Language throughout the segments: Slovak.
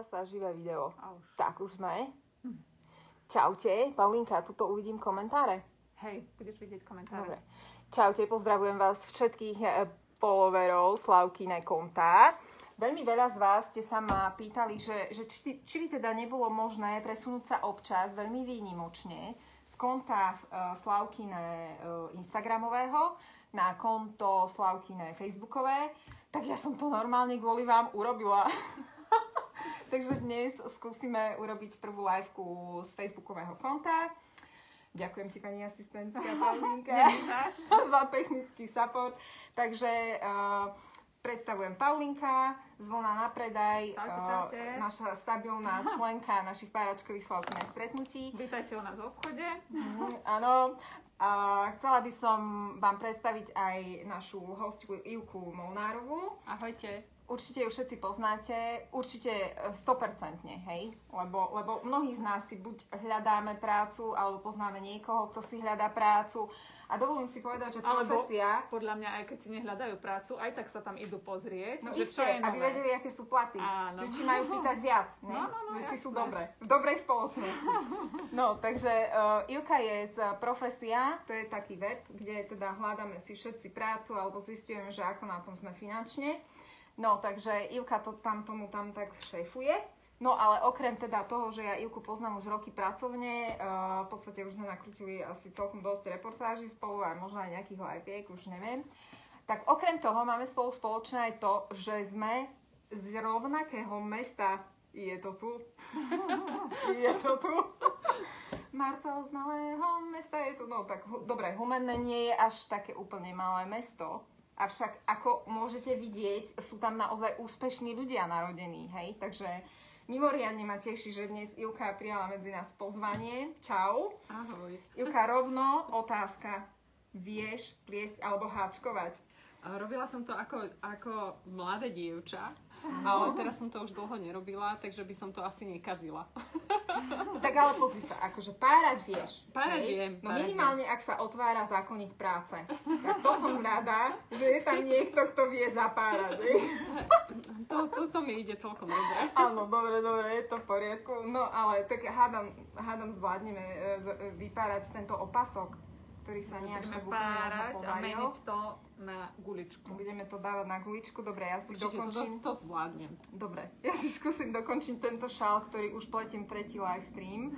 sa živé video. A už. Tak už sme. Čaute, Paulinka, tuto uvidím komentáre. Hej, budeš vidieť komentáre. Dobre. Čaute, pozdravujem vás všetkých followerov Slavkyne konta. Veľmi veľa z vás ste sa ma pýtali, že či by teda nebolo možné presunúť sa občas, veľmi výnimočne, z konta Slavkyne Instagramového na konto Slavkyne Facebookové. Tak ja som to normálne kvôli vám urobila. Takže dnes skúsime urobiť prvú liveku z Facebookového konta. Ďakujem ti, pani asistentka Paulinka, za technický support. Takže predstavujem Paulinka, Zvona na predaj, Čaute. naša stabilná členka našich páračkových Slavkyne stretnutí. Vítajte u nás v obchode. Áno. A chcela by som vám predstaviť aj našu hostku Ivku Molnárovú. Ahojte. Určite ju všetci poznáte, určite 100%, hej? Lebo mnohí z nás si buď hľadáme prácu, alebo poznáme niekoho, kto si hľadá prácu. A dovolím si povedať, že profesia... Alebo podľa mňa, aj keď si nehľadajú prácu, aj tak sa tam idú pozrieť. No že iste, čo je nové. aby vedeli, aké sú platy. Áno. Že či majú pýtať viac, ne? No, že či sú jasné. dobré. V dobrej spoločnosti. No, takže Ivka je z Profesia, to je taký web, kde teda hľadáme si všetci prácu, alebo zistujeme, že ako na tom sme finančne. No, takže Ivka to tam tak šéfuje. No, ale okrem teda toho, že ja Ivku poznám už roky pracovne, v podstate už sme nakrútili asi celkom dosť reportáží spolu, aj možno aj nejakých liveviek, už neviem. Tak okrem toho máme spolu spoločné aj to, že sme z rovnakého mesta. Je to tu? Je to tu? Marcel z malého mesta je tu. No, tak dobre, Humenné nie je až také úplne malé mesto. Avšak, ako môžete vidieť, sú tam naozaj úspešní ľudia narodení, hej? Takže mimoriadne ma teší, že dnes Ivka prijala medzi nás pozvanie. Čau. Ahoj. Ivka, rovno otázka. Vieš pliesť alebo háčkovať? Robila som to ako mladé dievča, ale teraz som to už dlho nerobila, takže by som to asi nekazila. Tak ale pozri sa, akože párať vieš. Párať hej? viem. No minimálne, ak sa otvára zákonník práce. Tak to som rada, že je tam niekto, kto vie zapárať. Hej? To mi ide celkom dobre. Áno, dobre, je to v poriadku. No ale tak hádam zvládneme vypárať tento opasok, ktorý sa nejak tak úplne možno párať a povaril. meniť to na guličku. Budeme to dávať na guličku. Dobre, ja si Určite dokončím. to zvládnem. Dobre, ja si skúsim dokončiť tento šál, ktorý už pletím tretí livestream.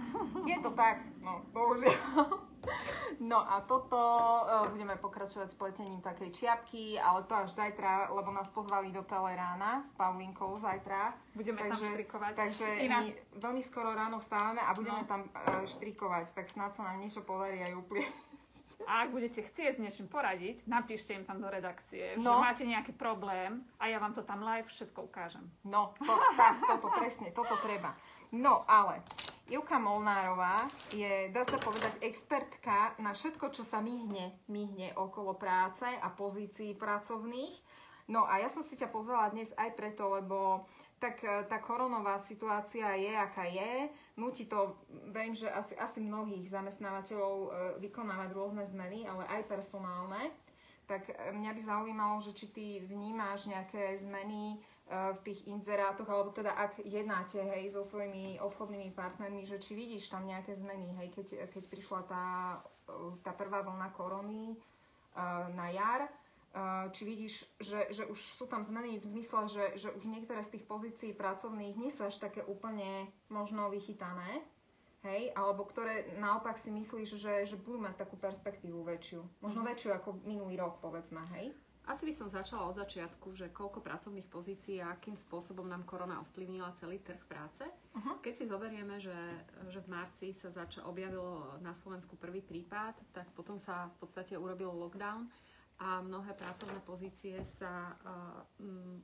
Je to tak, no, bohužiaľ. No a toto budeme pokračovať s pletením takej čiapky, ale to až zajtra, lebo nás pozvali do Telerána s Paulinkou zajtra. Budeme tam štrikovať. Takže Ináč... my veľmi skoro ráno vstávame a budeme tam štrikovať, tak snad sa nám niečo podarí aj úplne. A ak budete chcieť s niečím poradiť, napíšte im tam do redakcie, že No. máte nejaký problém a ja vám to tam live všetko ukážem. No, toto presne, toto treba. No, ale Ivka Molnárová je, dá sa povedať, expertka na všetko, čo sa myhne okolo práce a pozícií pracovných. No a ja som si ťa pozvala dnes aj preto, lebo tak tá koronová situácia je, aká je. Núti to, viem, že asi mnohých zamestnávateľov vykonávať rôzne zmeny, ale aj personálne. Tak mňa by zaujímalo, že či ty vnímáš nejaké zmeny v tých inzerátoch, alebo teda ak jednáte, hej, so svojimi obchodnými partnermi, že či vidíš tam nejaké zmeny, hej, keď prišla tá prvá vlna korony na jar, či vidíš, že už sú tam zmeny v zmysle, že už niektoré z tých pozícií pracovných nie sú až také úplne možno vychytané, hej, alebo ktoré naopak si myslíš, že budú mať takú perspektívu väčšiu, možno väčšiu ako minulý rok, povedzme, hej? Asi by som začala od začiatku, že koľko pracovných pozícií a akým spôsobom nám korona ovplyvnila celý trh práce. Keď si zoberieme, že v marci sa objavil na Slovensku prvý prípad, tak potom sa v podstate urobil lockdown a mnohé pracovné pozície sa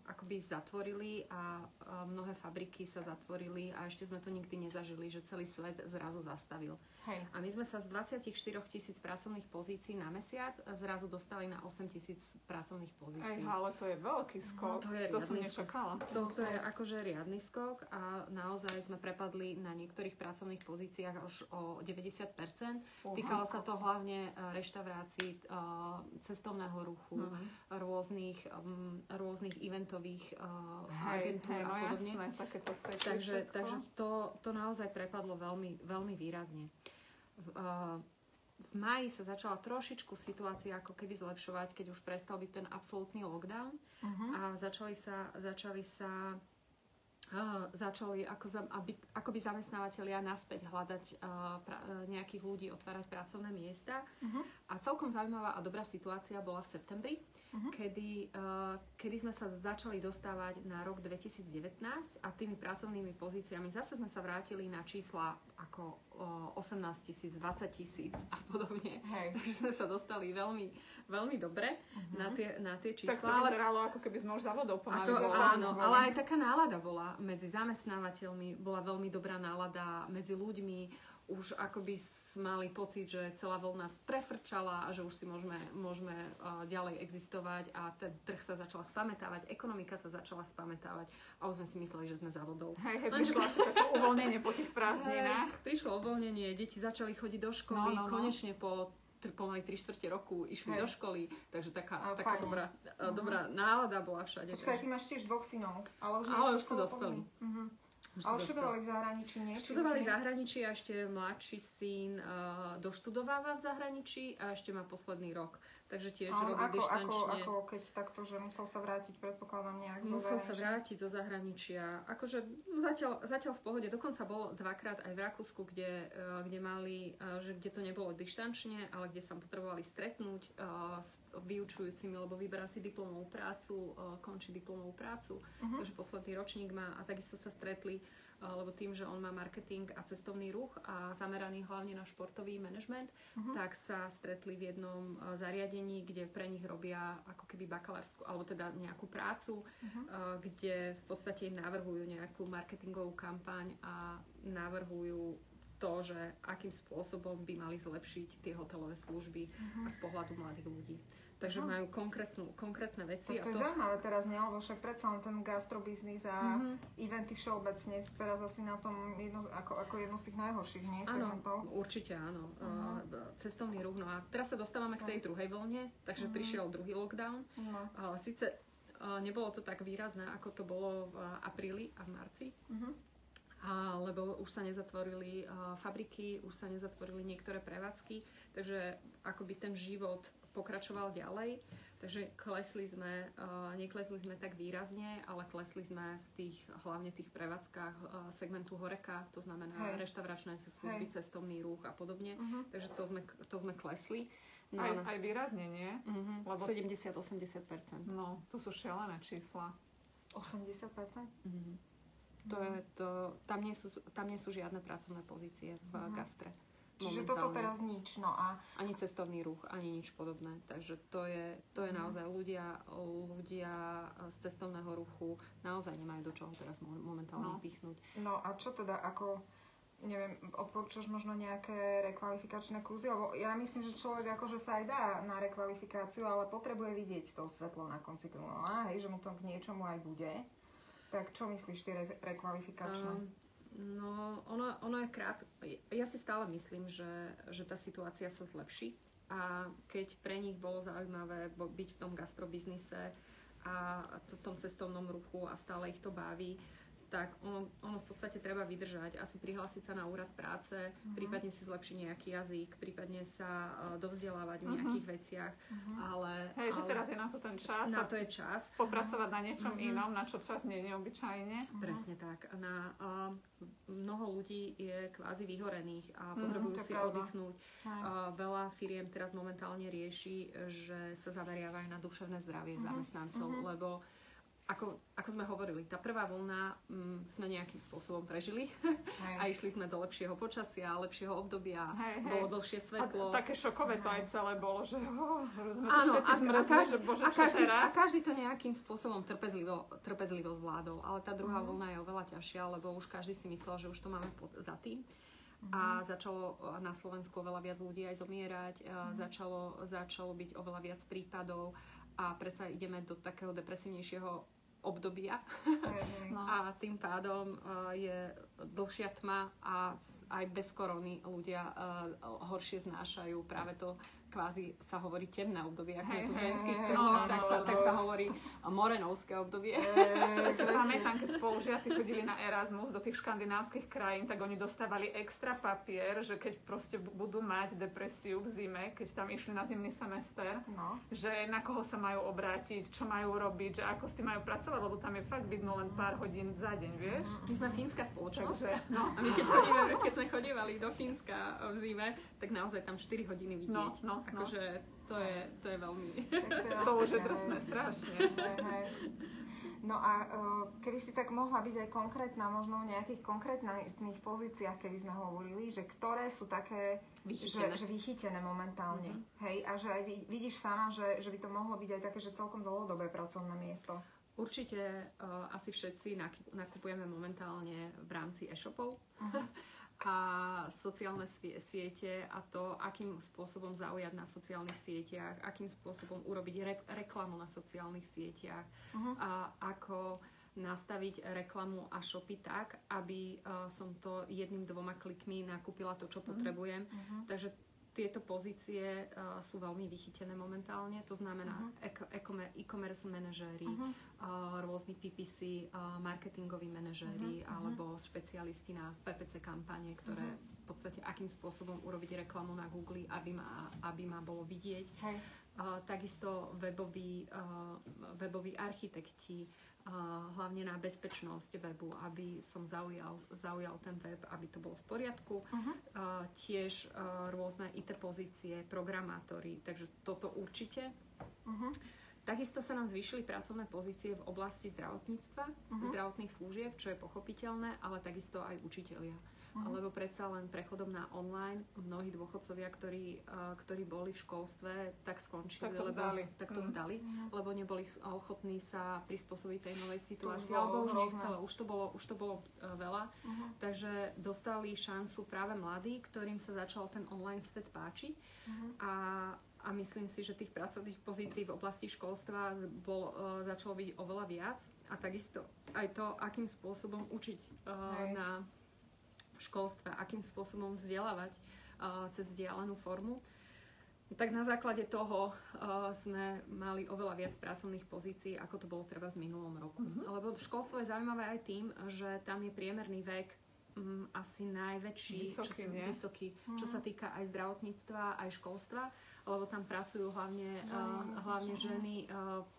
akoby zatvorili a mnohé fabriky sa zatvorili a ešte sme to nikdy nezažili, že celý svet zrazu zastavil. Hej. A my sme sa z 24 000 pracovných pozícií na mesiac zrazu dostali na 8 000 pracovných pozícií. Ale to je veľký skok. To som riadny nečakala. To je akože riadny skok a naozaj sme prepadli na niektorých pracovných pozíciách až o 90%. Týkalo sa to hlavne reštaurácií, cestovného cestovného ruchu, rôznych eventových agentúr a podobne. Jasné, takéto Takže to naozaj prepadlo veľmi, veľmi výrazne. V máji sa začala trošičku situácia ako keby zlepšovať, keď už prestal byť ten absolútny lockdown a začali akoby zamestnávateľia naspäť hľadať nejakých ľudí, otvárať pracovné miesta. A celkom zaujímavá a dobrá situácia bola v septembri, kedy sme sa začali dostávať na rok 2019 a tými pracovnými pozíciami zase sme sa vrátili na čísla ako 18 000, 20 000 a podobne. Hej. Takže sme sa dostali veľmi, veľmi dobre na tie čísla. Tak to vyzeralo, ako keby sme už závodov pomaly. Áno, ale aj taká nálada bola medzi zamestnávateľmi, bola veľmi dobrá nálada medzi ľuďmi. Už akoby mali pocit, že celá vlna prefrčala a že už si môžeme ďalej existovať a ten trh sa začal spamätávať, ekonomika sa začala spamätávať a už sme si mysleli, že sme za vodou. Prišlo asi také uvoľnenie po tých prázdninách. Prišlo uvoľnenie, deti začali chodiť do školy, konečne po pomaly 3/4 roku išli do školy, takže taká dobrá nálada bola všade. Počkaj, ty máš tiež 2 synov, ale už sú dospelí. Ale študovali v zahraničí, nie? Študovali v zahraničí a ešte mladší syn doštudováva v zahraničí a ešte má posledný rok. Takže tiež robí dištančne. Ako keď takto, že musel sa vrátiť, predpokladám nejak zo zahraničia? Musel sa vrátiť zo zahraničia. Akože zatiaľ v pohode. Dokonca bol 2-krát aj v Rakúsku, kde mali, kde to nebolo dištančne, ale kde sa potrebovali stretnúť s vyučujúcimi, lebo vyberá si diplomovú prácu, končí diplomovú prácu. Takže posledný ročník má a takisto sa stretli, lebo tým, že on má marketing a cestovný ruch a zameraný hlavne na športový manažment, tak sa stretli v jednom zariadení, kde pre nich robia ako keby bakalárskú, alebo teda nejakú prácu, kde v podstate im navrhujú nejakú marketingovú kampaň a navrhujú to, že akým spôsobom by mali zlepšiť tie hotelové služby z pohľadu mladých ľudí. Takže majú konkrétne veci. To je zaujímavé teraz, nie? Lebo však predsa len ten gastrobiznis a eventy všeobecne sú teraz asi na tom ako jedno z tých najhorších, nie? Áno, určite áno. Cestovný ruch. No a teraz sa dostávame k tej druhej vlne, takže prišiel druhý lockdown. Sice nebolo to tak výrazné, ako to bolo v apríli a v marci, lebo už sa nezatvorili fabriky, už sa nezatvorili niektoré prevádzky, takže akoby ten život pokračoval ďalej, takže neklesli sme tak výrazne, ale klesli sme hlavne tých prevádzkach segmentu Horeca, to znamená reštauračné služby, cestovný ruch a podobne, takže to sme klesli. No, aj výrazne, nie? Lebo 70-80%. No, to sú šialené čísla. 80%? Tam nie sú žiadne pracovné pozície v gastre. Čiže toto teraz nič, no a... Ani cestovný ruch, ani nič podobné. Takže to je naozaj ľudia z cestovného ruchu naozaj nemajú do čoho teraz momentálne pichnúť. No a čo teda, neviem, odporúčaš možno nejaké rekvalifikačné kurzy? Lebo ja myslím, že človek akože sa aj dá na rekvalifikáciu, ale potrebuje vidieť to svetlo na konci tunela, že mu to k niečomu aj bude. Tak čo myslíš tie rekvalifikačné? No, ono je ja si stále myslím, že tá situácia sa zlepší a keď pre nich bolo zaujímavé byť v tom gastrobiznise a v tom cestovnom ruchu a stále ich to baví, tak ono v podstate treba vydržať, asi prihlásiť sa na úrad práce, prípadne si zlepšiť nejaký jazyk, prípadne sa dovzdelávať v nejakých veciach, ale že teraz je na to ten čas. Na to je čas. Popracovať na niečom inom, na čo čas nie je obyčajne. Presne tak. Mnoho ľudí je kvázi vyhorených a potrebujú si oddychnúť. Veľa firiem teraz momentálne rieši, že sa zameriavajú na duševné zdravie zamestnancov, lebo ako sme hovorili, tá prvá vlna sme nejakým spôsobom prežili a išli sme do lepšieho počasia, lepšieho obdobia, bolo dlhšie svetlo. A také šokové to aj celé bolo, že sme to všetci zmrzli, že bože, čo teraz? A každý to nejakým spôsobom trpezlivo zvládol, ale tá druhá vlna je oveľa ťažšia, lebo už každý si myslel, že už to máme za tým. A začalo na Slovensku oveľa viac ľudí aj zomierať, začalo byť oveľa viac prípadov a predsa ideme do takého depresívnejšieho obdobia a tým pádom je dlhšia tma a aj bez korony ľudia horšie znášajú práve to kvázi sa hovorí temné obdobie, ako je to v Hej, ženských hej, kruhoch, no, tak sa hovorí morenovské obdobie. Tak si pamätám, keď spolužiaci chodili na Erasmus do tých škandinávskych krajín, tak oni dostávali extra papier, že keď proste budú mať depresiu v zime, keď tam išli na zimný semester, že na koho sa majú obrátiť, čo majú robiť, že ako s tým majú pracovať, lebo tam je fakt vidno len pár hodín za deň, vieš? My sme fínska spoločnosť. Takže, no. A my keď sme chodievali do Fínska v zime, tak naozaj tam 4 hodiny vidieť. Akože to je veľmi... To už je drsné, strašne. No a keby si tak mohla byť aj konkrétna, možno v nejakých konkrétnych pozíciách, keby sme hovorili, že ktoré sú také že vychytené momentálne. Hej, a že aj vidíš sama, že by to mohlo byť aj také, že celkom dlhodobé pracovné miesto. Určite asi všetci nakupujeme momentálne v rámci e-shopov. A sociálne siete a to, akým spôsobom zaujať na sociálnych sieťach, akým spôsobom urobiť reklamu na sociálnych sieťach a ako nastaviť reklamu a shopy tak, aby som to 1-2 klikmi nakúpila to, čo potrebujem. Takže tieto pozície sú veľmi vychytené momentálne, to znamená e-commerce manažéri, rôzni PPC, marketingoví manažéri alebo špecialisti na PPC kampane, ktoré v podstate akým spôsobom urobiť reklamu na Google, aby ma bolo vidieť. Takisto weboví architekti, hlavne na bezpečnosť webu, aby som zaujal ten web, aby to bolo v poriadku. Tiež rôzne IT pozície, programátori, takže toto určite. Takisto sa nám zvýšili pracovné pozície v oblasti zdravotníctva, zdravotných služieb, čo je pochopiteľné, ale takisto aj učitelia. Lebo predsa len prechodom na online mnohí dôchodcovia, ktorí boli v školstve, tak skončili, tak to vzdali, lebo neboli ochotní sa prispôsobiť tej novej situácii, alebo už nechceli, už to bolo veľa. Takže dostali šancu práve mladí, ktorým sa začal ten online svet páčiť. A myslím si, že tých pracovných pozícií v oblasti školstva začalo byť oveľa viac. A takisto aj to, akým spôsobom učiť na školstve, akým spôsobom vzdelávať cez vzdialenú formu. Tak na základe toho sme mali oveľa viac pracovných pozícií, ako to bolo treba v minulom roku. Lebo školstvo je zaujímavé aj tým, že tam je priemerný vek asi najväčší, vysoký, čo sa týka aj zdravotníctva, aj školstva, lebo tam pracujú hlavne ženy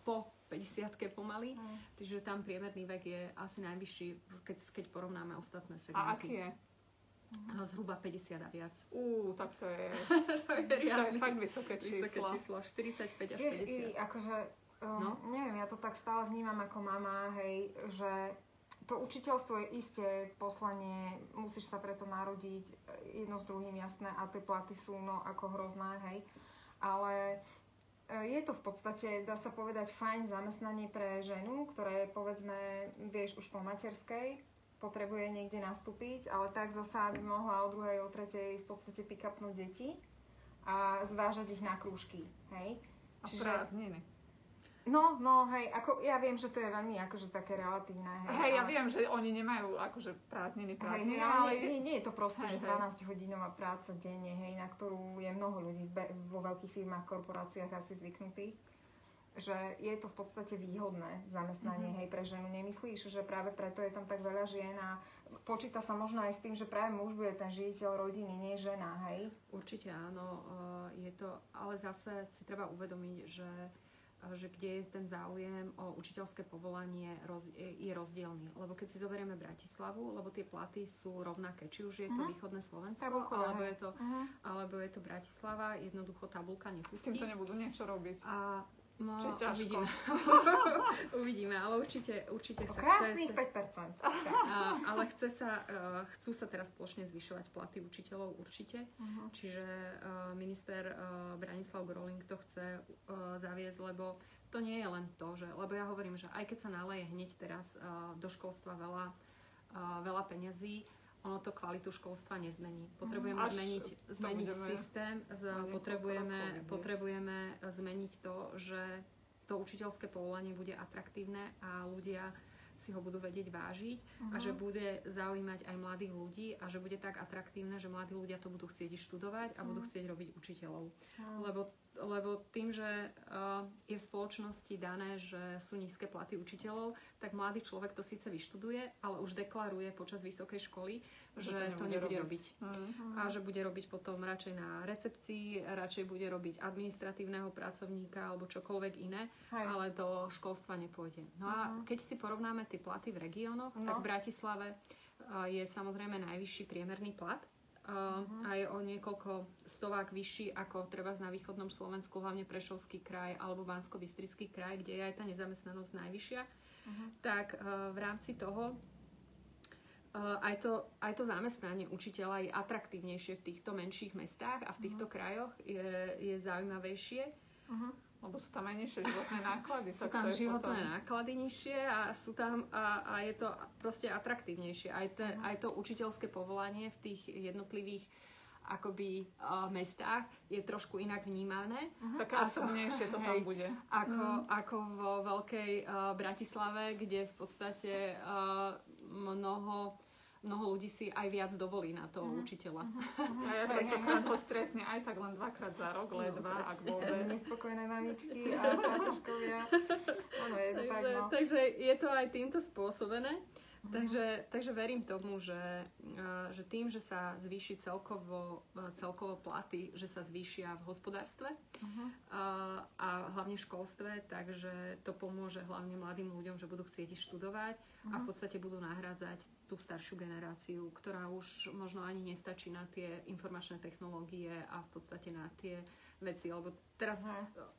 po 50-ke pomaly, takže tam priemerný vek je asi najvyšší, keď porovnáme ostatné segmenty. A aký je? Zhruba 50 a viac. Tak to je to je fakt vysoké číslo. 45 až 50. Akože, neviem, ja to tak stále vnímam ako mama, hej, že to učiteľstvo je isté poslanie, musíš sa preto narodiť, jedno s druhým jasné, a tie platy sú ako hrozné, hej. Ale je to v podstate, dá sa povedať, fajn zamestnanie pre ženu, ktoré, povedzme, vieš už po materskej, potrebuje niekde nastúpiť, ale tak zasa by mohla o 2., o 3. v podstate pick-upnúť deti a zvážať ich na krúžky, hej. A prázdniny. No, hej, ako ja viem, že to je veľmi akože také relatívne, hej. Hej, ja viem, že oni nemajú akože prázdniny, ale nie je to proste, že 12-hodinová práca denne, hej, na ktorú je mnoho ľudí vo veľkých firmách, korporáciách asi zvyknutých. Že je to v podstate výhodné zamestnanie, hej, pre ženu. Nemyslíš, že práve preto je tam tak veľa žien a počíta sa možno aj s tým, že práve muž bude ten živiteľ rodiny, nie žena, hej? Určite áno, je to, ale zase si treba uvedomiť, že kde je ten záujem o učiteľské povolanie je rozdielny. Lebo keď si zoberieme Bratislavu, lebo tie platy sú rovnaké, či už je to východné Slovensko, alebo je to Bratislava, jednoducho tabuľka nepustí. S týmto nebudú niečo robiť. Uvidíme, ale určite sa krásnych 5%. Ale chcú sa teraz plošne zvyšovať platy učiteľov určite. Čiže minister Branislav Groling to chce zaviesť, lebo to nie je len to, lebo ja hovorím, že aj keď sa naleje hneď teraz do školstva veľa peňazí, ono to kvalitu školstva nezmení. Potrebujeme zmeniť systém, potrebujeme zmeniť to, že to učiteľské povolanie bude atraktívne a ľudia si ho budú vedieť vážiť a že bude zaujímať aj mladých ľudí a že bude tak atraktívne, že mladí ľudia to budú chcieť študovať a budú chcieť robiť učiteľov. Lebo tým, že je v spoločnosti dané, že sú nízke platy učiteľov, tak mladý človek to síce vyštuduje, ale už deklaruje počas vysokej školy, že to nebude robiť. A že bude robiť potom radšej na recepcii, radšej bude robiť administratívneho pracovníka alebo čokoľvek iné, ale do školstva nepôjde. No a keď si porovnáme tie platy v regiónoch, tak v Bratislave je samozrejme najvyšší priemerný plat. Aj o niekoľko stovák vyšší ako treba na východnom Slovensku, hlavne Prešovský kraj alebo Banskobystrický kraj, kde je aj tá nezamestnanosť najvyššia. Tak v rámci toho aj to zamestnanie učiteľa je atraktívnejšie v týchto menších mestách a v týchto krajoch je zaujímavejšie. Lebo sú tam aj nižšie životné náklady. Sú tam životné náklady nižšie a sú tam a je to proste atraktívnejšie. Aj to učiteľské povolanie v tých jednotlivých akoby mestách je trošku inak vnímané. Také osobnejšie to tam bude. Ako vo veľkej Bratislave, kde v podstate mnoho ľudí si aj viac dovolí na toho učiteľa. A ja častokrát ho stretne aj tak len 2-krát za rok, ledva, ak vôbec. Nespokojné mamičky a tátoškovia. Áno, je to tak, no. Takže je to aj týmto spôsobené. Takže verím tomu, že tým, že sa zvýši celkovo platy, že sa zvýšia v hospodárstve a hlavne v školstve, takže to pomôže hlavne mladým ľuďom, že budú chcieť študovať a v podstate budú nahrádzať tú staršiu generáciu, ktorá už možno ani nestačí na tie informačné technológie a v podstate na tie veci, lebo teraz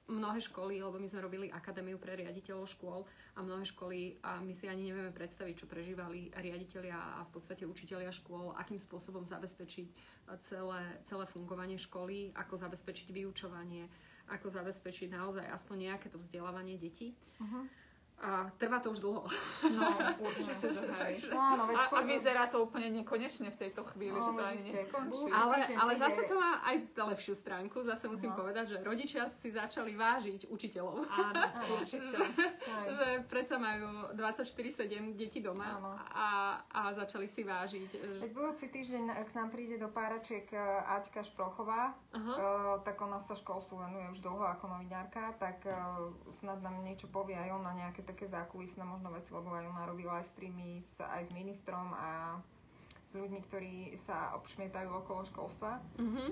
mnohé školy, lebo my sme robili akadémiu pre riaditeľov škôl a mnohé školy a my si ani nevieme predstaviť, čo prežívali riaditelia a v podstate učitelia škôl, akým spôsobom zabezpečiť celé fungovanie školy, ako zabezpečiť vyučovanie, ako zabezpečiť naozaj aspoň nejaké to vzdelávanie detí. A trvá to už dlho. No, určite, že hej. A vyzerá to úplne nekonečne v tejto chvíli, že to ani neskončí. Ale zase to má aj lepšiu stránku. Zase musím povedať, že rodičia si začali vážiť učiteľov. Áno, určite. Že predsa majú 24/7 deti doma a začali si vážiť. Veď budúci týždeň k nám príde do Páračiek Aťka Šprochová, tak ona sa školstvu venuje už dlho ako novinárka, tak snad nám niečo povie aj ona, nejaké také zákulisné možno veci, lebo aj ona robí live streamy aj s ministrom a s ľuďmi, ktorí sa obšmietajú okolo školstva.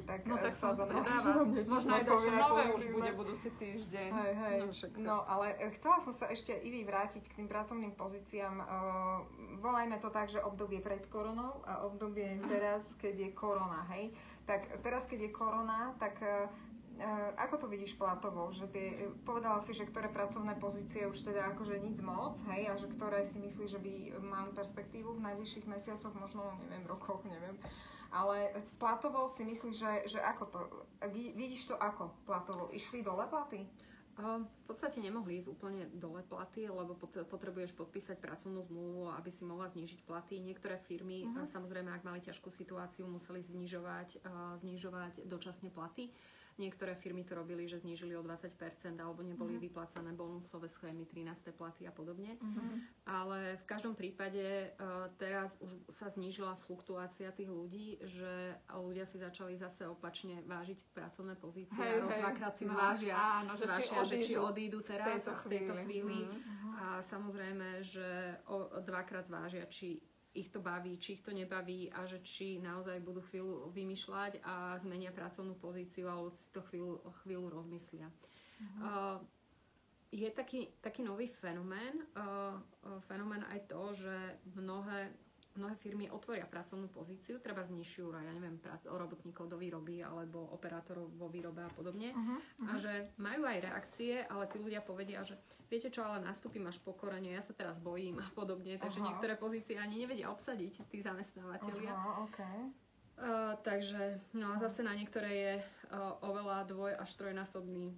Tak sa zvedavá. Možno aj dačo nové už bude budúci týždeň. No, ale chcela som sa ešte Ivi vrátiť k tým pracovným pozíciám. Volajme to tak, že obdobie pred koronou a obdobie teraz, keď je korona, hej? Tak teraz, keď je korona, tak ako to vidíš platovo? Že povedala si, že ktoré pracovné pozície už teda akože nic moc, hej, a že ktoré si myslíš, že by mali perspektívu v najbližších mesiacoch, možno, neviem, rokoch, neviem. Ale platovo si myslíš, že ako to? Vidíš to ako platovo? Išli dole platy? V podstate nemohli ísť úplne dole platy, lebo potrebuješ podpísať pracovnú zmluvu, aby si mohla znížiť platy. Niektoré firmy, samozrejme, ak mali ťažkú situáciu, museli znižovať dočasne platy. Niektoré firmy to robili, že znížili o 20% alebo neboli vyplácané bonusové schémy, 13. platy a podobne. Ale v každom prípade teraz už sa znížila fluktuácia tých ľudí, že ľudia si začali zase opačne vážiť pracovné pozície. Dvakrát si zvážia, že či odídu teraz v tejto chvíli. A samozrejme, že dvakrát zvážia, či ich to baví, či ich to nebaví a že či naozaj budú chvíľu vymýšľať a zmenia pracovnú pozíciu alebo si to chvíľu rozmyslia. Je taký nový fenomén aj to, že mnohé firmy otvoria pracovnú pozíciu, treba z nižšiu, ja neviem, robotníkov do výroby alebo operátorov vo výrobe a podobne. A že majú aj reakcie, ale tí ľudia povedia, že viete čo, ale nastúpim až po korene, ja sa teraz bojím a podobne. Takže niektoré pozície ani nevedia obsadiť tí zamestnávateľia. Takže no a zase na niektoré je oveľa až trojnásobný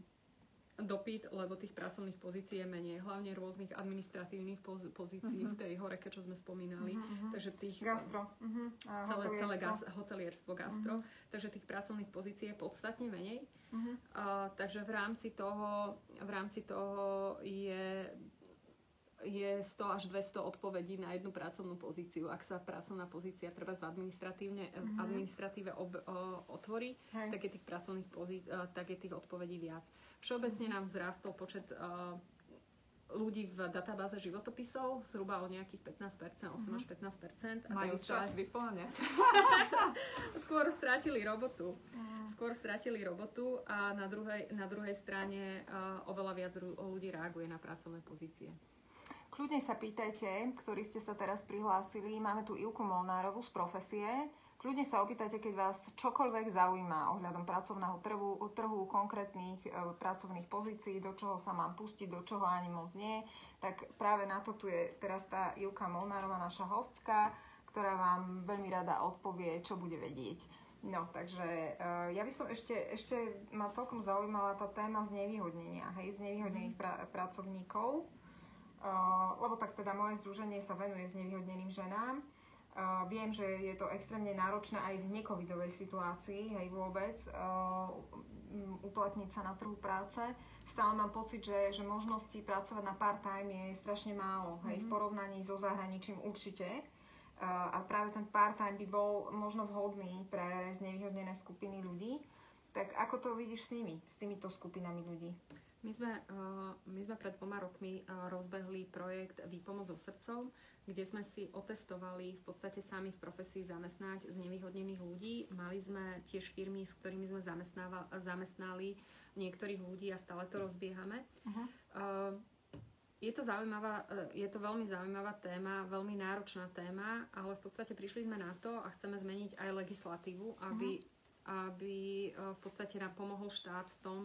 dopyt, lebo tých pracovných pozícií je menej, hlavne rôznych administratívnych pozícií v tej horeke, čo sme spomínali. Takže tých gastro. Celé hotelierstvo, gastro. Takže tých pracovných pozícií je podstatne menej. Takže v rámci toho je 100 až 200 odpovedí na jednu pracovnú pozíciu. Ak sa pracovná pozícia treba v administratíve otvorí, tak je tých pracovných tak je tých odpovedí viac. Všeobecne nám vzrástol počet ľudí v databáze životopisov zhruba o nejakých 15%, 8 až 15%. Majú čas vyplňať. Skôr strátili robotu. A na druhej strane oveľa viac ľudí reaguje na pracovné pozície. Kľudne sa pýtajte, ktorí ste sa teraz prihlásili. Máme tu Ivku Molnárovú z Profesie. Kľudne sa opýtajte, keď vás čokoľvek zaujíma ohľadom pracovného trhu konkrétnych pracovných pozícií, do čoho sa mám pustiť, do čoho ani moc nie. Tak práve na to tu je teraz tá Ivka Molnárová, naša hostka, ktorá vám veľmi rada odpovie, čo bude vedieť. No, takže ja by som ešte ma celkom zaujímala tá téma znevýhodnenia, znevýhodnených pracovníkov, lebo tak teda moje združenie sa venuje znevýhodneným ženám. Viem, že je to extrémne náročné aj v necovidovej situácii, vôbec uplatniť sa na trhu práce. Stále mám pocit, že možností pracovať na part-time je strašne málo, v porovnaní so zahraničím určite. A práve ten part-time by bol možno vhodný pre znevýhodnené skupiny ľudí. Tak ako to vidíš s týmito skupinami ľudí? My sme pred 2 rokmi rozbehli projekt Výpomoc so srdcom, kde sme si otestovali v podstate sami v profesii zamestnať znevýhodnených ľudí. Mali sme tiež firmy, s ktorými sme zamestnali niektorých ľudí a stále to rozbiehame. Je to veľmi zaujímavá téma, veľmi náročná téma, ale v podstate prišli sme na to a chceme zmeniť aj legislatívu, aby v podstate nám pomohol štát v tom,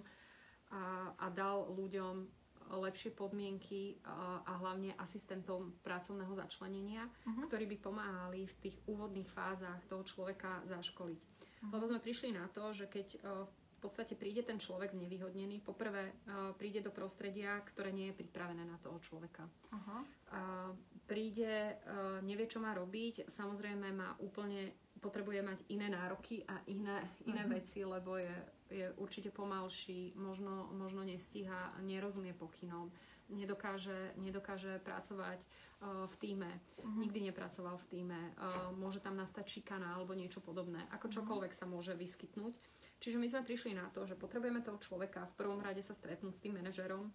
a dal ľuďom lepšie podmienky a hlavne asistentom pracovného začlenenia, ktorí by pomáhali v tých úvodných fázach toho človeka zaškoliť. Lebo sme prišli na to, že keď v podstate príde ten človek znevýhodnený, poprvé príde do prostredia, ktoré nie je pripravené na toho človeka. Príde, nevie, čo má robiť, samozrejme potrebuje mať iné nároky a iné veci, lebo je určite pomalší, možno nestíha, nerozumie pokynom, nedokáže pracovať v tíme, nikdy nepracoval v tíme, môže tam nastať šikana alebo niečo podobné, ako čokoľvek sa môže vyskytnúť. Čiže my sme prišli na to, že potrebujeme toho človeka v prvom rade sa stretnúť s tým manažérom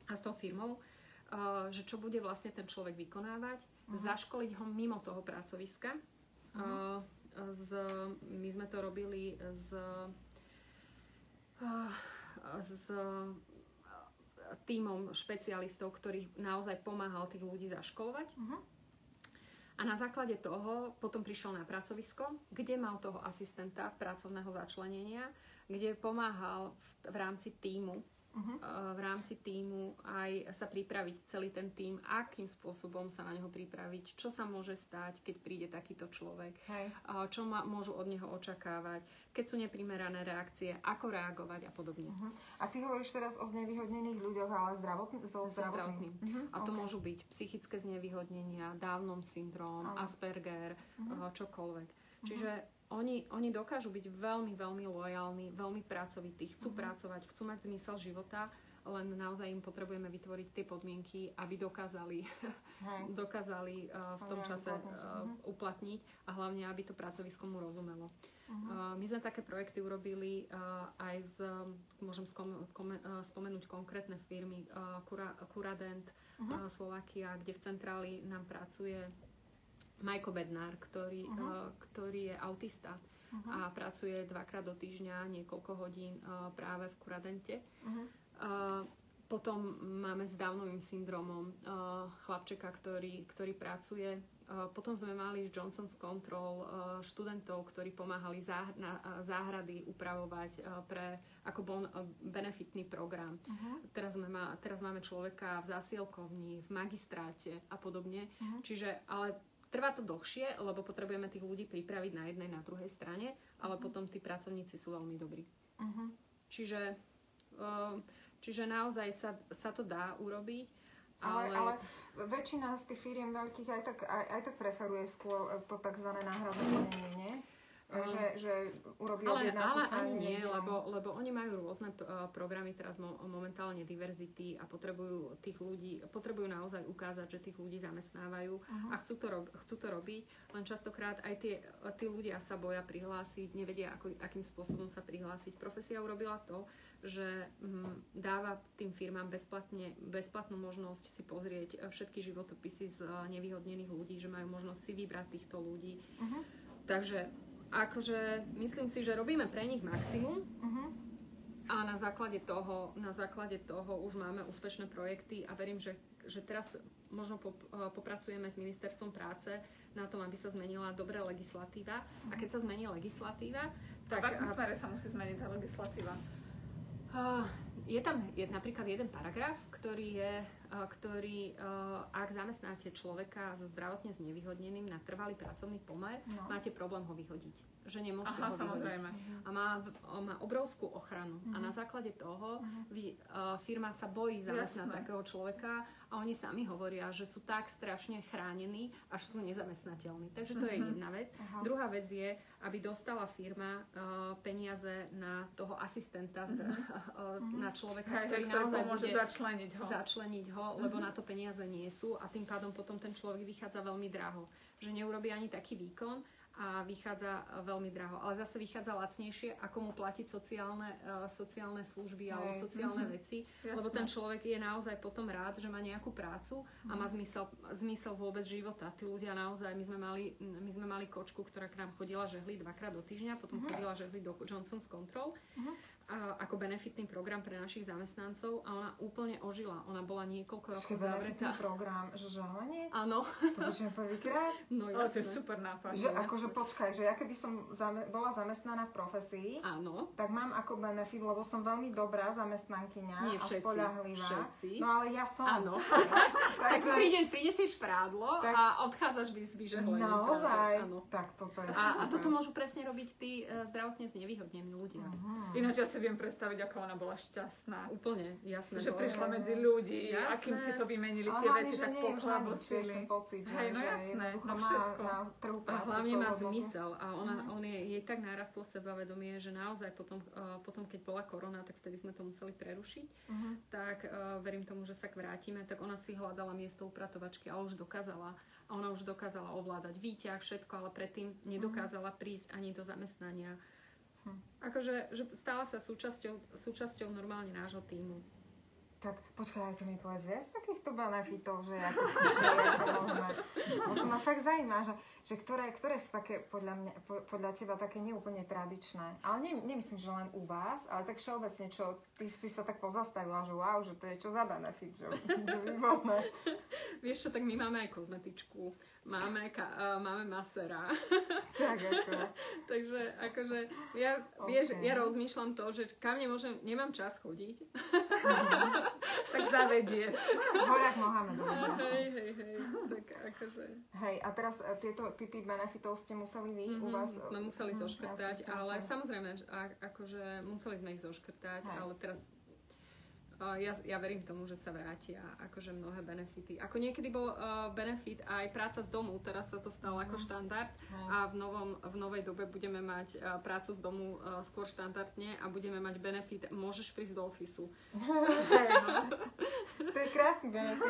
a s tou firmou, že čo bude vlastne ten človek vykonávať, zaškoliť ho mimo toho pracoviska. My sme to robili s tímom špecialistov, ktorý naozaj pomáhal tých ľudí zaškolovať. A na základe toho potom prišiel na pracovisko, kde mal toho asistenta pracovného začlenenia, kde pomáhal v rámci tímu aj sa pripraviť celý ten tím, akým spôsobom sa na neho pripraviť, čo sa môže stať, keď príde takýto človek, čo môžu od neho očakávať, keď sú neprimerané reakcie, ako reagovať a podobne. A ty hovoríš teraz o znevýhodnených ľuďoch, ale zdravotným. A to môžu byť psychické znevýhodnenia, Downov syndrom, Asperger, čokoľvek. Čiže oni dokážu byť veľmi, veľmi lojálni, veľmi pracovití, chcú pracovať, chcú mať zmysel života, len naozaj im potrebujeme vytvoriť tie podmienky, aby dokázali v tom čase uplatniť a hlavne, aby to pracovisko mu rozumelo. My sme také projekty urobili aj môžem spomenúť konkrétne firmy, Curadent, Slovakia, kde v centráli nám pracuje Majko Bednár, ktorý je autista a pracuje 2-krát do týždňa niekoľko hodín práve v Curadente. Potom máme s Downovým syndromom chlapčeka, ktorý pracuje. Potom sme mali z Johnson's Control študentov, ktorí pomáhali záhrady upravovať ako benefitný program. Teraz máme človeka v zásielkovni, v magistráte a podobne. Čiže, ale trvá to dlhšie, lebo potrebujeme tých ľudí pripraviť na jednej, na druhej strane, ale potom tí pracovníci sú veľmi dobrí. Čiže naozaj sa to dá urobiť. Ale väčšina z tých firiem veľkých aj tak preferuje skôr to tzv. Náhradné plnenie, nie? že urobí ale objednávku. ani nie, lebo oni majú rôzne programy teraz momentálne diverzity a potrebujú naozaj ukázať, že tých ľudí zamestnávajú a chcú to robiť, len častokrát aj tí ľudia sa boja prihlásiť, nevedia, akým spôsobom sa prihlásiť. Profesia urobila to, že dáva tým firmám bezplatnú možnosť si pozrieť všetky životopisy z nevyhodnených ľudí, že majú možnosť si vybrať týchto ľudí. Takže akože myslím si, že robíme pre nich maximum a na základe toho už máme úspešné projekty a verím, že teraz možno popracujeme s ministerstvom práce na tom, aby sa zmenila dobrá legislatíva. A keď sa zmení legislatíva, tak... V akom smere sa musí zmeniť tá legislatíva? Je tam napríklad jeden paragraf, ktorý ak zamestnáte človeka so zdravotne znevýhodneným na trvalý pracovný pomer, máte problém ho vyhodiť. Že nemôžete ho vyhodiť. Samozrejme. A má obrovskú ochranu. A na základe toho firma sa bojí zamestnať takého človeka a oni sami hovoria, že sú tak strašne chránení, až sú nezamestnateľní. Takže to je jedna vec. Druhá vec je, aby dostala firma peniaze na toho asistenta, na človeka, ktorý naozaj bude začleniť ho, lebo na to peniaze nie sú a tým pádom potom ten človek vychádza veľmi draho. Že neurobí ani taký výkon a vychádza veľmi draho. Ale zase vychádza lacnejšie, ako mu platiť sociálne služby alebo sociálne veci, lebo ten človek je naozaj potom rád, že má nejakú prácu a má zmysel vôbec života. Tí ľudia naozaj, my sme mali kočku, ktorá k nám chodila žehliť 2-krát do týždňa, potom chodila žehliť do Johnson's Control ako benefitný program pre našich zamestnancov a ona úplne ožila. Ona bola niekoľko rokov zavretá. Benefitný program, že žehlenie? Áno. To počujem prvýkrát? No jasné. To je super nápad. Že akože počkaj, že ja keby som bola zamestnaná v profesii, tak mám ako benefit, lebo som veľmi dobrá zamestnankyňa a spoľahlivá. No ale ja som. Áno. Tak príde si šprádlo a odchádzaš by z vyžehlenia. Naozaj? Tak toto je super. A toto môžu presne robiť tí zdravotne znevýhodnení ľudia. Ináč ja si viem predstaviť, ako ona bola šťastná. Úplne, jasné. Že prišla medzi ľudí, akým si to vymenili tie veci, tak pochlabocili. Vieš ten pocit, že jasné, má trhu práce. A hlavne má zmysel a jej tak narastlo sebavedomie, že naozaj potom, keď bola korona, tak vtedy sme to museli prerušiť, tak verím tomu, že sa vrátime, tak ona si hľadala miesto upratovačky a už dokázala. A ona už dokázala ovládať výťah, všetko, ale predtým nedokázala prísť ani do zamestnania. Akože, že stala sa súčasťou normálne nášho tímu. Tak počkaj, to mi povedz viac takýchto benefitov, že ako je možné. No to ma fakt zaujíma, že ktoré sú také podľa teba také neúplne tradičné. Ale nemyslím, že len u vás, ale tak všeobecne, čo ty si sa tak pozastavila, že wow, že to je čo za benefit, že výborné. Vieš čo, tak my máme aj kozmetičku, máme masera. Tak ako. Takže akože ja rozmýšľam to, že kam nemám čas chodiť. Tak zavedieš. Horák Mohamed. Hej. Tak akože. Hej, a teraz tieto typy benefitov ste museli vy u vás? Sme museli zoškrtať, ale samozrejme, akože museli sme ich zoškrtať, ale teraz ja verím tomu, že sa vrátia akože mnohé benefity. Ako niekedy bol benefit aj práca z domu, teraz sa to stalo ako štandard a v novej dobe budeme mať prácu z domu skôr štandardne a budeme mať benefit, môžeš prísť do ofisu. To je krásny benefit.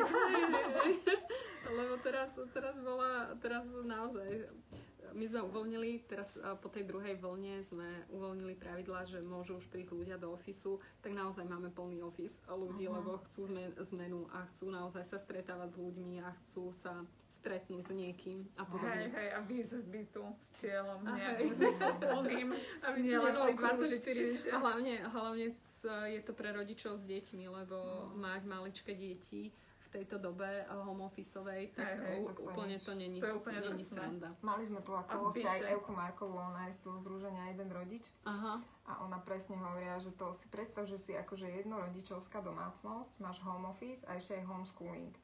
Lebo teraz naozaj my sme uvoľnili, teraz po tej druhej vlne sme uvoľnili pravidlá, že môžu už prísť ľudia do ofisu, tak naozaj máme plný office ľudí, lebo chcú zmenu a chcú naozaj sa stretávať s ľuďmi a chcú sa stretnúť s niekým a podobne. Hej, a výjsť z bytu s cieľom nejakým zmysluplným. Aby si nemali 24. A hlavne je to pre rodičov s deťmi, lebo mať maličké deti v tejto dobe home officeovej, tak úplne to není sranda. Mali sme tu ako hostia aj Evku Markovú, ona je z toho združenia Jeden rodič. Aha. A ona presne hovoria, že to si predstav, že si akože jednorodičovská domácnosť, máš home office a ešte aj homeschooling.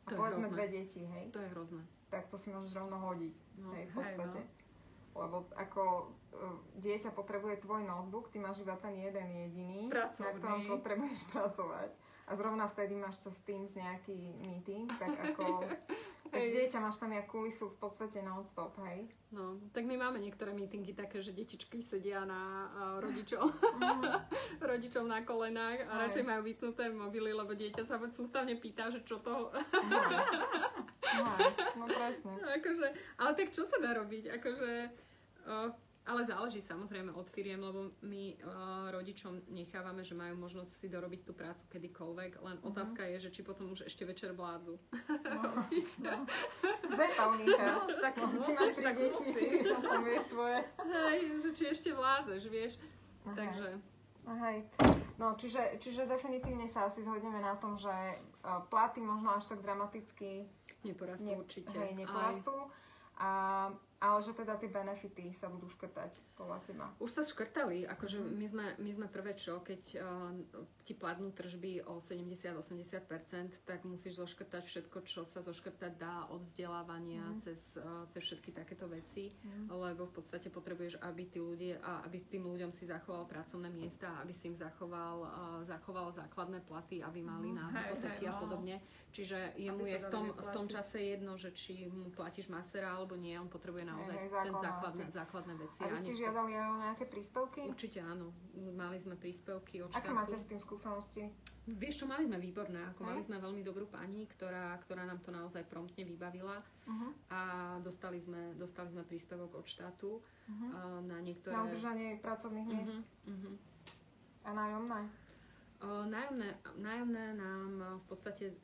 A povedzme dve deti, hej? To je hrozné. Tak to si môžeš rovno hodiť, hej, v podstate. Lebo ako dieťa potrebuje tvoj notebook, ty máš iba ten jeden jediný, na ktorom potrebuješ pracovať. A zrovna vtedy máš cez Teams nejaký meeting, tak ako Tak dieťa máš tam jak kulisu v podstate non-stop, hej? No, tak my máme niektoré meetingy také, že detičky sedia na rodičov na kolenách a radšej majú vypnuté mobily, lebo dieťa sa sústavne pýta, že čo to... No presne. Akože, ale tak čo sa dá robiť? Akože... Ale záleží samozrejme od firiem, lebo my rodičom nechávame, že majú možnosť si dorobiť tú prácu kedykoľvek, len otázka je, že či potom už ešte večer vládzu. Že Paulinka, ty máš 3 deti, čo tam vieš tvoje. Hej, že či ešte vládzeš, vieš. Takže... Hej. No, čiže definitívne sa asi zhodneme na tom, že platy možno až tak dramaticky neporastú určite. Hej, neporastú. Ale že teda tie benefity sa budú škrtať podľa teba. Už sa škrtali, akože my sme prvé čo, keď ti padnú tržby o 70-80%, tak musíš zoškrtať všetko, čo sa zoškrtať dá od vzdelávania cez všetky takéto veci, lebo v podstate potrebuješ, aby tým ľuďom si zachoval pracovné miesta, aby si im zachoval základné platy, aby mali na hypotéky a podobne. Čiže jemu je v tom čase jedno, že či mu platíš masera alebo nie, on potrebuje naozaj základné veci. A vy ste žiadali aj o nejaké príspevky? Určite áno. Mali sme príspevky od štátu. Aké máte s tým skúsenosti? Vieš čo, mali sme výborné. Mali sme veľmi dobrú pani, ktorá nám to naozaj promptne vybavila. A dostali sme príspevok od štátu na niektoré... Na udržanie pracovných miest? A nájomné? Nájomné nám v podstate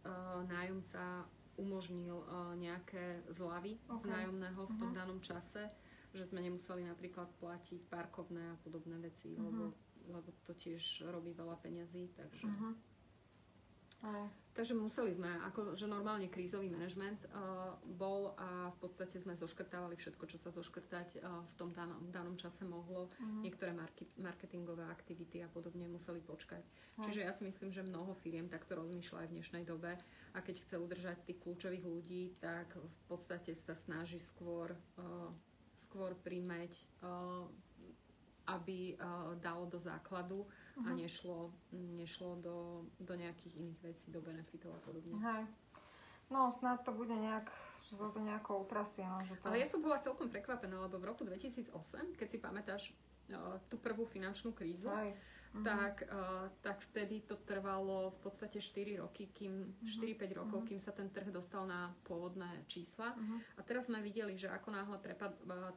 nájomca umožnil nejaké zľavy z nájomného v tom danom čase, že sme nemuseli napríklad platiť parkovné a podobné veci, lebo to tiež robí veľa peňazí, takže... Takže museli sme, že normálne krízový manažment bol a v podstate sme zoškrtávali všetko, čo sa zoškrtať v tom danom čase mohlo. Niektoré marketingové aktivity a podobne museli počkať. Čiže ja si myslím, že mnoho firiem takto rozmýšľa aj v dnešnej dobe a keď chce udržať tých kľúčových ľudí, tak v podstate sa snaží skôr primäť, aby dalo do základu a nešlo do nejakých iných vecí, do benefitov a podobne. No, snad to bude že sa to nejako utrasie. No, že to... Ale ja som bola celkom prekvapená, lebo v roku 2008, keď si pamätáš tú prvú finančnú krízu, tak vtedy to trvalo v podstate 4 roky, 4-5 rokov, kým sa ten trh dostal na pôvodné čísla. A teraz sme videli, že ako náhle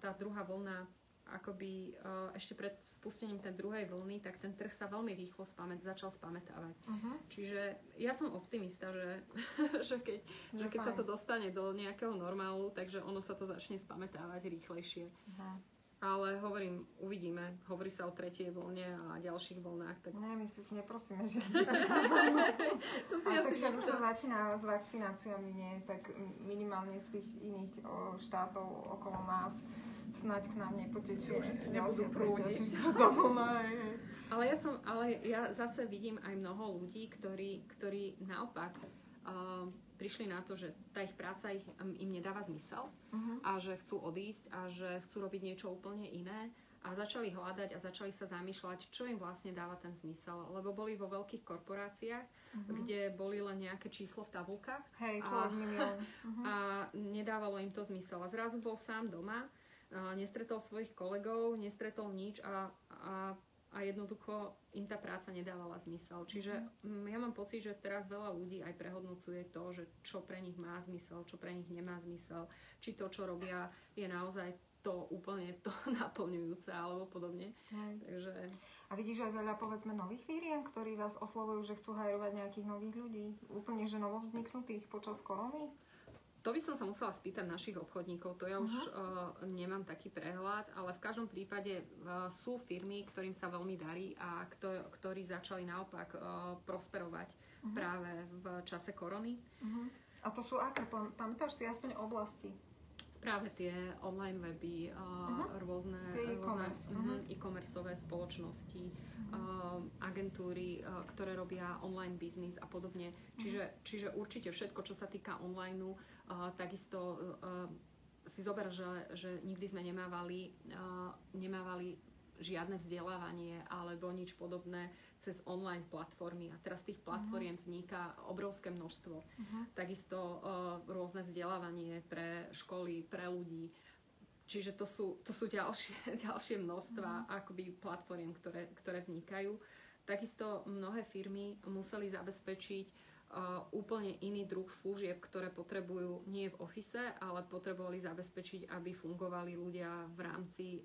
tá druhá vlna akoby ešte pred spustením tej druhej vlny, tak ten trh sa veľmi rýchlo začal spamätávať. Čiže ja som optimista, že keď sa to dostane do nejakého normálu, takže ono sa to začne spamätávať rýchlejšie. Ale hovorím, uvidíme. Hovorí sa o tretej vlne a ďalších vlnách. Tak... Nie, my si už neprosíme, že... To si asi takže už sa začína s vakcináciami, nie? Tak minimálne z tých iných štátov okolo nás snáď k nám nepotečie. Nebudú prúdiť. Ale ja zase vidím aj mnoho ľudí, ktorí naopak prišli na to, že tá ich práca im nedáva zmysel a že chcú odísť a že chcú robiť niečo úplne iné a začali hľadať a začali sa zamýšľať, čo im vlastne dáva ten zmysel. Lebo boli vo veľkých korporáciách, kde boli len nejaké číslo v tabulkách a nedávalo im to zmysel. A zrazu bol sám doma, nestretol svojich kolegov, nestretol nič a jednoducho im tá práca nedávala zmysel. Čiže ja mám pocit, že teraz veľa ľudí aj prehodnocuje to, že čo pre nich má zmysel, čo pre nich nemá zmysel, či to, čo robia, je naozaj to úplne to naplňujúce alebo podobne. Takže... A vidíš aj veľa, povedzme, nových firiem, ktorí vás oslovujú, že chcú hajrovať nejakých nových ľudí, úplne že novo vzniknutých počas korony? To by som sa musela spýtať našich obchodníkov, to ja už nemám taký prehľad, ale v každom prípade sú firmy, ktorým sa veľmi darí a ktorí začali naopak prosperovať práve v čase korony. A to sú aké? Pamätáš si aspoň oblasti? Práve tie online weby, rôzne e-commerceové spoločnosti, agentúry, ktoré robia online biznis a podobne. Čiže určite všetko, čo sa týka online, takisto si zober, že nikdy sme nemávali žiadne vzdelávanie alebo nič podobné cez online platformy. A teraz tých platformiem vzniká obrovské množstvo. Takisto rôzne vzdelávanie pre školy, pre ľudí. Čiže to sú ďalšie množstva akoby platformiem, ktoré vznikajú. Takisto mnohé firmy museli zabezpečiť úplne iný druh služieb, ktoré potrebujú nie v office, ale potrebovali zabezpečiť, aby fungovali ľudia v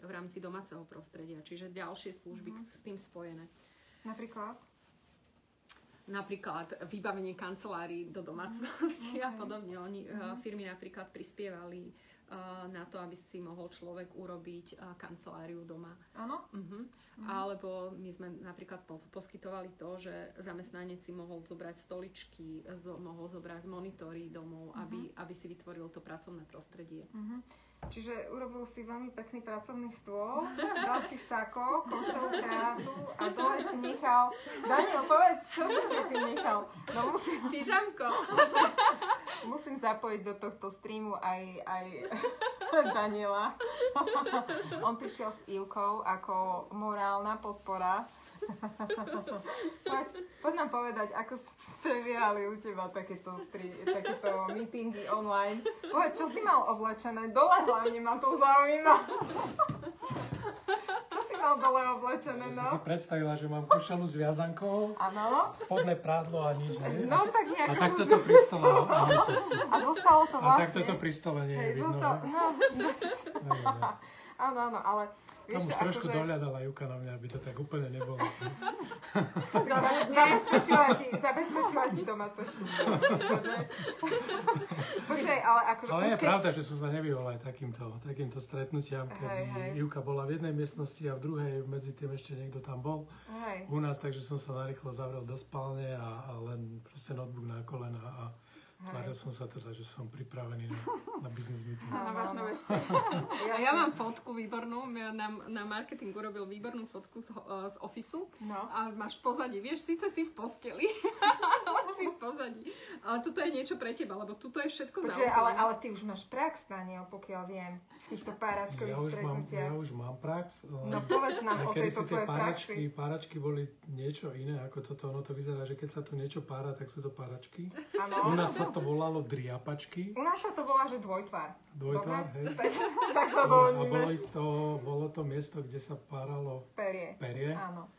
rámci domáceho prostredia. Čiže ďalšie služby s tým spojené. Napríklad vybavenie kancelárií do domácnosti a podobne. Firmy napríklad prispievali na to, aby si mohol človek urobiť kanceláriu doma. Áno? Alebo my sme napríklad poskytovali to, že zamestnanec si mohol zobrať stoličky, mohol zobrať monitory domov, aby si vytvoril to pracovné prostredie. Čiže urobil si veľmi pekný pracovný stôl, dal si sako, košelu, krátu a dole si nechal... Daniel, povedz, čo si tým nechal? No Pyžamko. Musím zapojiť do tohto streamu aj Daniela. On prišiel s Ivkou ako morálna podpora. Poď nám povedať, ako prebiehali u teba takéto meetingy online. Povedz, čo si mal oblečené? Dole hlavne ma to zaujíma. Čo si mal dole oblečené, no? Si predstavila, že mám košelu s viazankou, spodné prádlo a nič, ne? No tak nejako... A takto to pri stole. A zostalo to vlastne... A takto to pri stole nie je vidno. Áno, ale... Tam už trošku dohľadala Juka na mňa, aby to tak úplne nebolo. Zabezpečila ti domáce štúdio. Počkaj, ale akože... Ale je pravda, že som sa nevyhol aj takýmto stretnutiam, kedy Juka bola v jednej miestnosti a v druhej, medzi tým ešte niekto tam bol u nás, takže som sa narýchlo zavrel do spálne a len proste notebook na kolena a tváril som sa teda, že som pripravený na business meeting. A ja mám fotku výbornú, na marketing urobil výbornú fotku z ofisu a máš v pozadí, vieš, síce si v posteli, ale si v pozadí. Ale tuto je niečo pre teba, lebo tuto je všetko zaoslené. Ale ty už máš prax, Daniel, pokiaľ viem, v týchto páračkových stretnutiach. Ja už mám prax. No povedz nám o tejto tvojej praxi. Páračky boli niečo iné ako toto. Ono to vyzerá, že keď sa tu niečo pára, tak sú to páračky. Áno. U nás sa to volalo driapačky. U nás sa to volá, že dvojtvár. Dvojtvár, hej. Tak sa volíme. A bolo to miesto, kde sa páralo perie. Áno.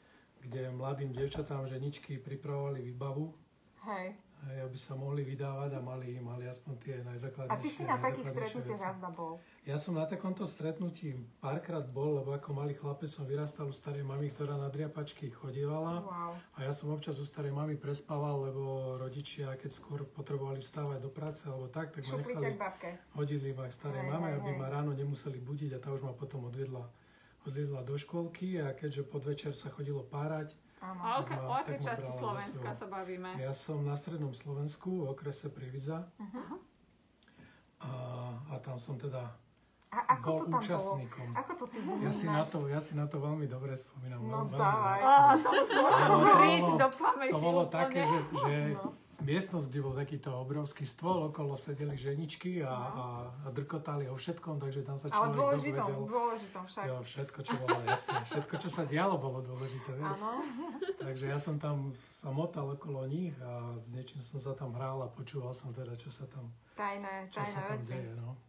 Kde mladým dievčatám ženičky pripravovali výbavu. Hej. Aby sa mohli vydávať a mali aspoň tie najzákladnejšie. A ty si na takých stretnutiach jazda bol? Ja som na takomto stretnutí párkrát bol, lebo ako malý chlapec som vyrastal u starej mamy, ktorá na driapačky chodievala. Wow. A ja som občas u starej mamy prespával, lebo rodičia, keď skôr potrebovali vstávať do práce alebo tak ma nechali, hodili ma k starej mame, aby ma ráno nemuseli budiť a tá už ma potom odviedla do škôlky a keďže podvečer sa chodilo párať. A o akej časti Slovenska sa bavíme? Ja som na strednom Slovensku, v okrese Prievidza. A tam som teda bol účastníkom. Ako to ty vnímaš? Ja si na to veľmi dobre spomínam. No dávaj. To bolo také, že miestnosť, kde bol takýto obrovský stôl, okolo sedeli ženičky a drkotali o všetkom, takže tam sa človek dozvedel. Ale dôležitom však. Jo, všetko, čo bolo jasné. Všetko, čo sa dialo, bolo dôležité. Áno. Takže ja som tam sa motal okolo nich a s niečím som sa tam hral a počúval som teda, čo sa tam deje. No.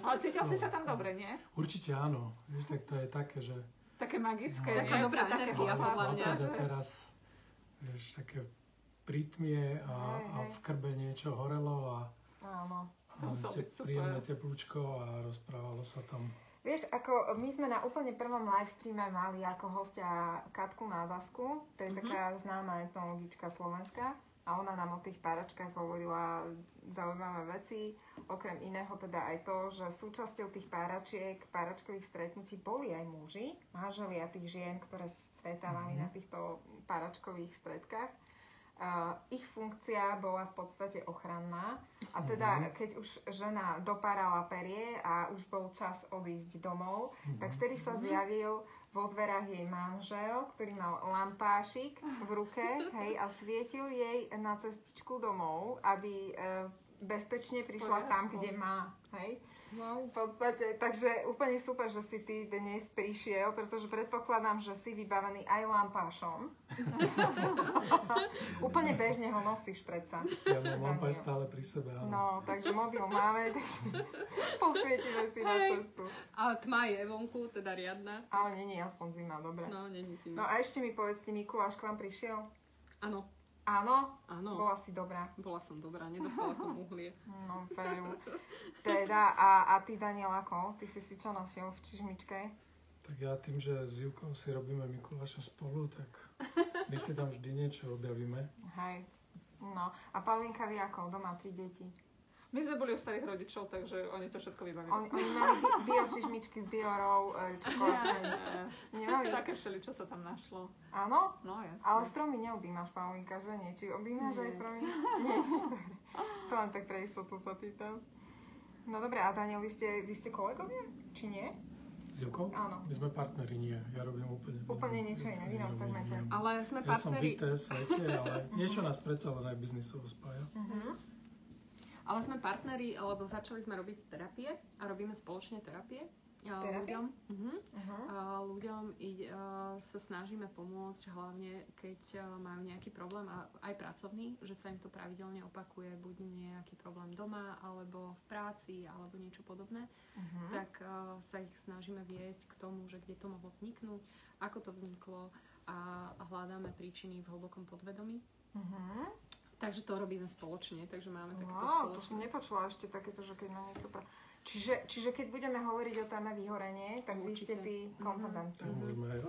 Ale cítil si sa tam dobre, nie? Určite áno. Víš, tak to je také, že... Také magické. Taká dobrá energia, podľa mňa. Teraz, vieš, také prítmie a v krbe niečo horelo a príjemné teplúčko a rozprávalo sa tam. Vieš, ako my sme na úplne prvom livestreame mali ako hostia Katku Nádasku, to je taká známa etnologička slovenská a ona nám o tých páračkách hovorila zaujímavé veci, okrem iného teda aj to, že súčasťou tých páračkových stretnutí boli aj muži, manželia tých žien, ktoré stretávali na týchto páračkových stredkách. Ich funkcia bola v podstate ochranná a teda keď už žena dopárala perie a už bol čas odísť domov, tak vtedy sa zjavil vo dverách jej manžel, ktorý mal lampášik v ruke, hej, a svietil jej na cestičku domov, aby bezpečne prišla tam, kde má, hej. No, v podstate, takže úplne super, že si ty dnes prišiel, pretože predpokladám, že si vybavený aj lampášom. Úplne bežne ho nosíš predsa. Ja mám lampáš stále pri sebe, áno. No, takže mobil máme, takže posvietime si na cestu. Ale tma je vonku, teda riadna. Ale nie, aspoň zima, dobre. No, nie zima. No a ešte mi povedzte, Mikuláš k vám prišiel? Áno. Áno? Áno. Bola si dobrá. Bola som dobrá, nedostala som uhlie. No, veru. Teda, a ty, Daniel, ako? Ty si čo nosil v čižmičke? Tak ja tým, že s Ivkou si robíme Mikuláša spolu, tak my si tam vždy niečo objavíme. Hej. No, a Paulinka, vy ako? Doma 3 deti. My sme boli u starých rodičov, takže oni to všetko vybavili. Oni mali biočižmičky s biorou, čokoládne. Nemali? Také všeli, čo sa tam našlo. Áno? No, jasne. Ale stromy neobjímaš, Paulinka, že nie? Či objímaš aj stromy? Nie. To len tak pre istotu sa pýtam. No dobre, a Daniel, vy ste kolegovia? Či nie? S Ivkou? Áno. My sme partneri, nie. Ja robím Úplne niečo iné, v inom segmente. Ale sme Ja som partneri. v svete, ale niečo nás predsa len aj biznisovo spája. Ale sme partneri, lebo začali sme robiť terapie a robíme spoločne terapie. Ľuďom, sa snažíme pomôcť, hlavne keď majú nejaký problém, aj pracovný, že sa im to pravidelne opakuje, buď nejaký problém doma, alebo v práci, alebo niečo podobné, tak sa ich snažíme viesť k tomu, že kde to mohlo vzniknúť, ako to vzniklo a hľadáme príčiny v hlbokom podvedomí. Takže to robíme spoločne, takže máme takéto spoločné. To som nepočula ešte takéto, že keď má niekto... Čiže keď budeme hovoriť o téme vyhorenie, tak vy ste tí kompetentní. Tak môžeme aj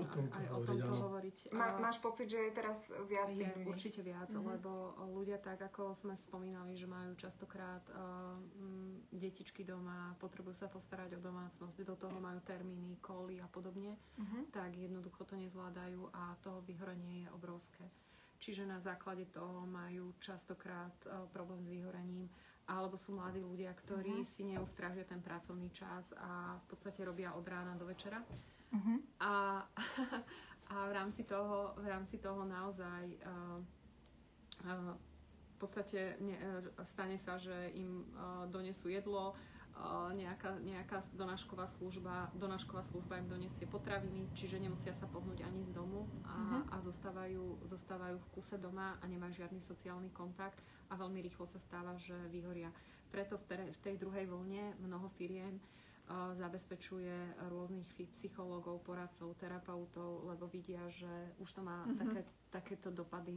o tomto hovoriť. Máš pocit, že je teraz viac tých ľudí? Určite viac, lebo ľudia tak, ako sme spomínali, že majú častokrát detičky doma, potrebujú sa postarať o domácnosť, do toho majú termíny, koly a podobne, tak jednoducho to nezvládajú a toho vyhorenie je obrovské. Čiže na základe toho majú častokrát problém s vyhorením, alebo sú mladí ľudia, ktorí si neustrážia ten pracovný čas a v podstate robia od rána do večera. A v rámci toho naozaj v podstate stane sa, že im donesú jedlo, nejaká donášková služba im donesie potraviny, čiže nemusia sa pohnúť ani z domu a zostávajú v kuse doma a nemajú žiadny sociálny kontakt a veľmi rýchlo sa stáva, že vyhoria. Preto v tej druhej vlne mnoho firiem zabezpečuje rôznych psychológov, poradcov, terapeutov, lebo vidia, že už to má takéto dopady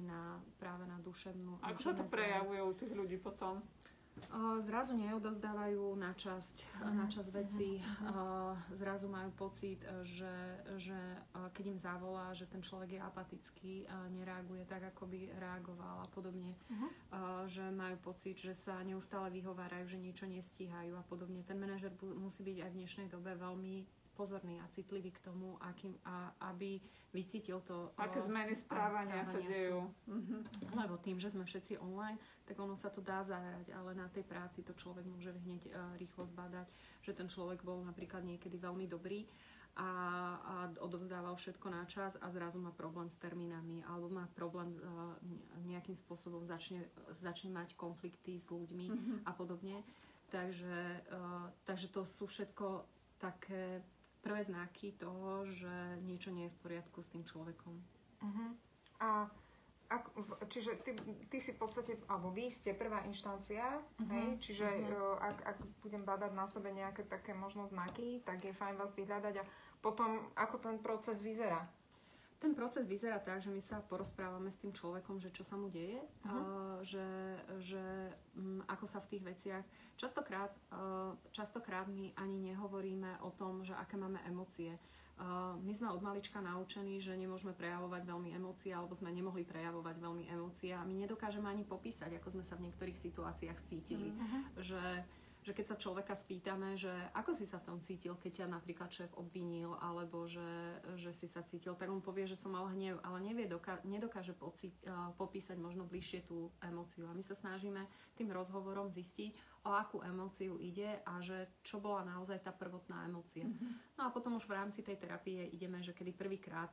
práve na duševnú. Ako sa to prejavuje u tých ľudí potom? Zrazu neodovzdávajú na časť veci, zrazu majú pocit, že keď im zavolá, že ten človek je apatický, nereaguje tak, ako by reagoval a podobne, že majú pocit, že sa neustále vyhovárajú, že niečo nestíhajú a podobne. Ten manažer musí byť aj v dnešnej dobe veľmi pozorný a citlivý k tomu, aby vycítil to. Aké zmeny správania sa dejú. Lebo tým, že sme všetci online, tak ono sa to dá zahrať, ale na tej práci to človek môže hneď rýchlo zbadať, že ten človek bol napríklad niekedy veľmi dobrý a odovzdával všetko na čas a zrazu má problém s termínami alebo má problém nejakým spôsobom začne mať konflikty s ľuďmi a podobne. Takže to sú všetko také prvé znaky toho, že niečo nie je v poriadku s tým človekom. Čiže ty si v podstate, alebo vy ste prvá inštancia, hej? Čiže ak budem badať na sebe nejaké také možno znaky, tak je fajn vás vyhľadať a potom ako ten proces vyzerá? Ten proces vyzerá tak, že my sa porozprávame s tým človekom, že čo sa mu deje, že ako sa v tých veciach. Častokrát my ani nehovoríme o tom, že aké máme emócie. My sme od malička naučení, že nemôžeme prejavovať veľmi emócie, alebo sme nemohli prejavovať veľmi emócie a my nedokážeme ani popísať, ako sme sa v niektorých situáciách cítili. Že keď sa človeka spýtame, že ako si sa v tom cítil, keď ťa napríklad šéf obvinil, alebo že si sa cítil, tak on povie, že som mal hnev, ale nedokáže popísať možno bližšie tú emóciu. A my sa snažíme tým rozhovorom zistiť, o akú emóciu ide a že čo bola naozaj tá prvotná emócia. No a potom už v rámci tej terapie ideme, že kedy prvýkrát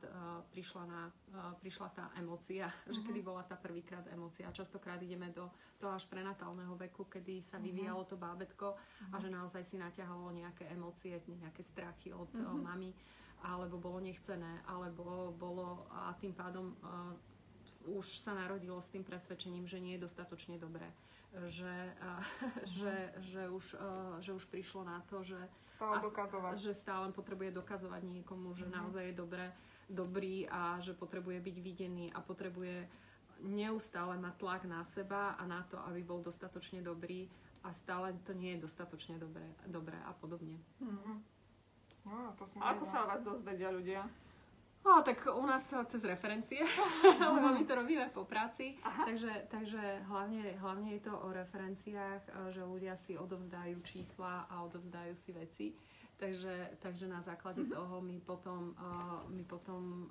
prišla tá emócia, že kedy bola tá prvýkrát emócia. Častokrát ideme do toho až prenatálneho veku, kedy sa vyvíjalo to bábätko a že naozaj si naťahalo nejaké emócie, nejaké strachy od mami, alebo bolo nechcené, alebo bolo a tým pádom už sa narodilo s tým presvedčením, že nie je dostatočne dobré. Že už prišlo na to, že stále potrebuje dokazovať niekomu, že naozaj je dobrý a že potrebuje byť videný a potrebuje neustále mať tlak na seba a na to, aby bol dostatočne dobrý a stále to nie je dostatočne dobré a podobne. No, ako sa o vás dozvedia ľudia? Tak u nás cez referencie, lebo my to robíme po práci, takže hlavne je to o referenciách, že ľudia si odovzdajú čísla a odovzdajú si veci. Takže na základe toho my potom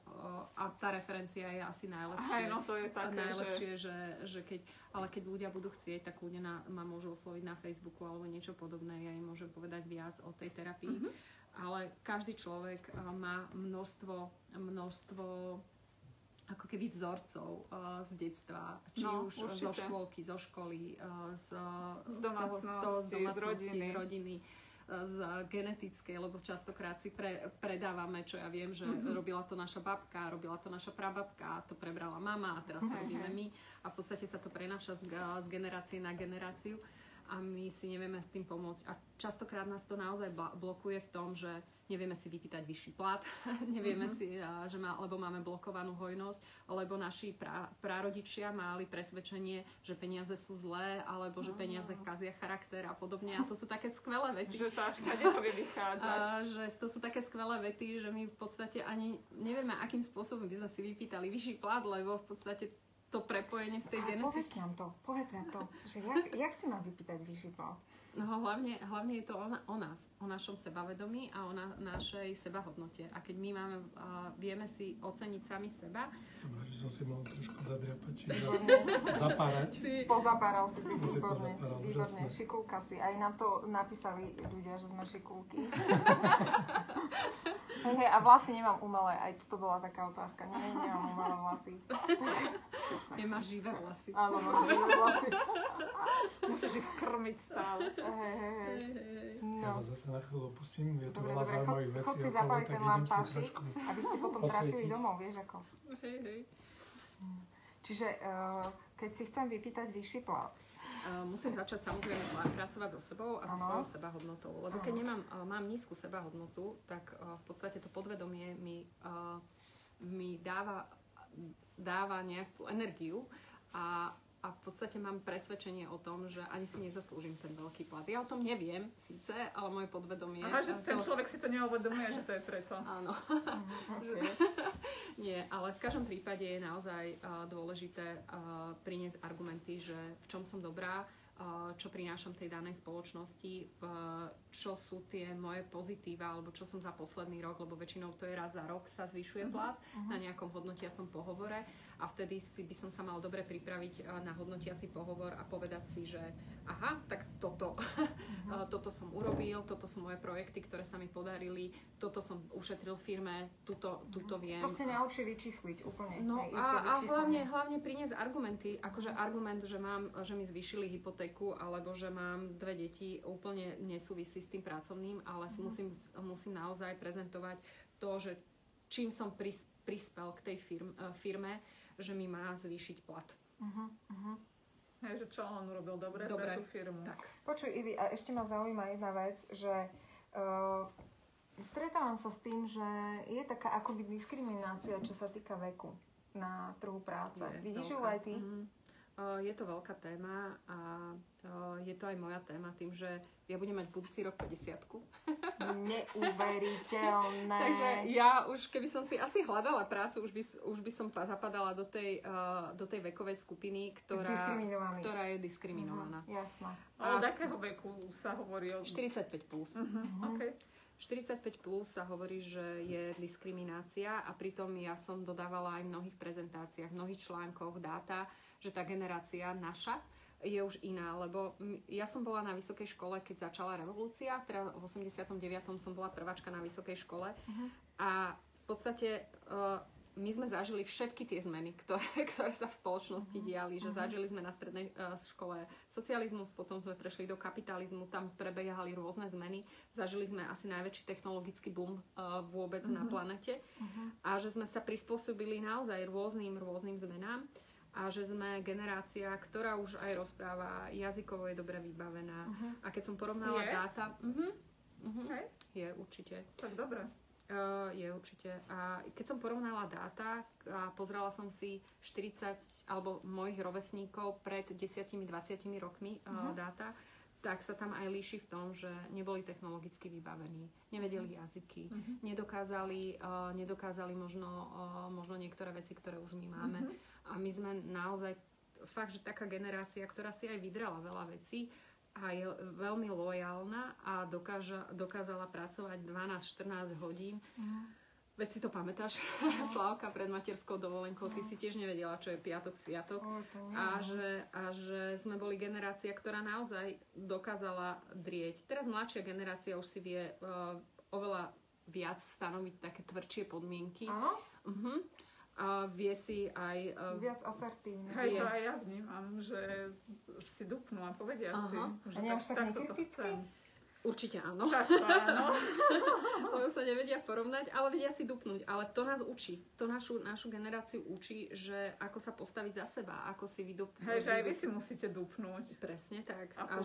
a tá referencia je asi najlepšie. No to je také, najlepšie, že keď ľudia budú chcieť, tak ľudia ma môžu osloviť na Facebooku alebo niečo podobné. Ja im môžem povedať viac o tej terapii. Ale každý človek má množstvo ako keby vzorcov z detstva, či už zo škôlky, zo školy, z domácnosti, rodiny, z genetickej, lebo častokrát si predávame, čo ja viem, že robila to naša babka, robila to naša prababka, to prebrala mama a teraz to robíme my a v podstate sa to prenáša z generácie na generáciu. A my si nevieme s tým pomôcť. A častokrát nás to naozaj blokuje v tom, že nevieme si vypýtať vyšší plat, nevieme si, lebo máme blokovanú hojnosť, lebo naši prarodičia mali presvedčenie, že peniaze sú zlé, alebo že peniaze kazia charakter a podobne. A to sú také skvelé vety. Že to až sa nevie vychádzať. Že to sú také skvelé vety, že my v podstate ani nevieme, akým spôsobom by sme si vypýtali vyšší plat, lebo v podstate to prepojenie z tej genetiky. Povedz nám to, že jak si mám vypýtať vyšší plat? No hlavne je to o nás, o našom sebavedomí a o našej sebahodnote. A keď my vieme si oceniť sami seba... Som rád, že som si mohol trošku zadriapať, čiže zapárať. Pozapáral si výborne, šikulka si. Aj nám to napísali ľudia, že sme šikulky. Hej, a vlasy nemám umelé, aj to bola taká otázka. Nemám umelé vlasy. Nemáš živé vlasy. Áno, mám živé vlasy. Musíš ich krmiť stále. No. Ja vás zase na chvíľu opustím, je tu veľa zaujímavých vecí okolo, tak idem si trošku aby ste potom trafili domov, vieš ako. Čiže keď si chcem vypýtať vyšší plat, musím začať samozrejme pracovať so sebou a so svojou sebahodnotou. Lebo keď mám nízku sebahodnotu, tak v podstate to podvedomie mi dáva nejakú energiu a v podstate mám presvedčenie o tom, že ani si nezaslúžim ten veľký plat. Ja o tom neviem síce, ale moje podvedomie... Aha, že ten človek si to neuvedomuje, že to je preto. Áno. Nie, ale v každom prípade je naozaj dôležité priniesť argumenty, že v čom som dobrá, čo prinášam tej danej spoločnosti, čo sú tie moje pozitíva, alebo čo som za posledný rok, lebo väčšinou to je raz za rok sa zvyšuje plat na nejakom hodnotiacom pohovore a vtedy by som sa mal dobre pripraviť na hodnotiaci pohovor a povedať si, že aha, tak toto som urobil, toto sú moje projekty, ktoré sa mi podarili, toto som ušetril firme, tuto viem. Proste naučí vyčísliť úplne. No a hlavne priniesť argumenty, akože argument, že mi zvýšili hypotéku, alebo že mám 2 deti, úplne nesúvisí s tým pracovným, ale musím naozaj prezentovať to, že čím som prispel k tej firme, že mi má zvýšiť plat. Hej, že čo on urobil dobre pre tú firmu. Tak. Počuj, Ivi, a ešte ma zaujíma jedna vec, že stretávam sa s tým, že je taká akoby diskriminácia, čo sa týka veku na trhu práce. Vidíš ju aj ty? Je to veľká téma a je to aj moja téma tým, že ja budem mať budúci rok 50-ku. Neuveriteľné. Takže ja už, keby som si asi hľadala prácu, už by som zapadala do tej vekovej skupiny, ktorá je diskriminovaná. Jasné. A od akého veku sa hovorí? 45+. Okay. 45 plus sa hovorí, že je diskriminácia a pritom ja som dodávala aj v mnohých prezentáciách, v mnohých článkoch dáta, že tá generácia naša je už iná, lebo ja som bola na vysokej škole, keď začala revolúcia, teda v 89. som bola prváčka na vysokej škole a v podstate my sme zažili všetky tie zmeny, ktoré sa v spoločnosti diali, že zažili sme na strednej škole socializmus, potom sme prešli do kapitalizmu, tam prebiehali rôzne zmeny, zažili sme asi najväčší technologický boom vôbec na planete a že sme sa prispôsobili naozaj rôznym zmenám. A že sme generácia, ktorá už aj rozpráva, jazykovo je dobre vybavená. A keď som porovnala dáta... Je určite. Tak dobre. Je určite. A keď som porovnala dáta a pozrela som si 40 alebo mojich rovesníkov pred 10-20 rokmi dáta, tak sa tam aj líši v tom, že neboli technologicky vybavení, nevedeli jazyky, nedokázali možno niektoré veci, ktoré už my máme. A my sme naozaj fakt, že taká generácia, ktorá si aj vydrala veľa vecí a je veľmi lojálna a dokázala pracovať 12-14 hodín. Veď si to pamätáš, Slávka, pred materskou dovolenkou, ty si tiež nevedela, čo je piatok, sviatok. A že sme boli generácia, ktorá naozaj dokázala drieť. Teraz mladšia generácia už si vie oveľa viac stanoviť také tvrdšie podmienky. Áno? A vie si aj... Viac asertívne. Hej, to aj ja vnímam, že si dupnú a povedia si, že a nie až tak nekriticky? Určite áno. Často áno. Lebo sa nevedia porovnať, ale vedia si dupnúť. Ale to nás učí. To našu generáciu učí, že ako sa postaviť za seba, ako si vydupnúť. Hej, že aj vy si musíte dupnúť. Presne tak. A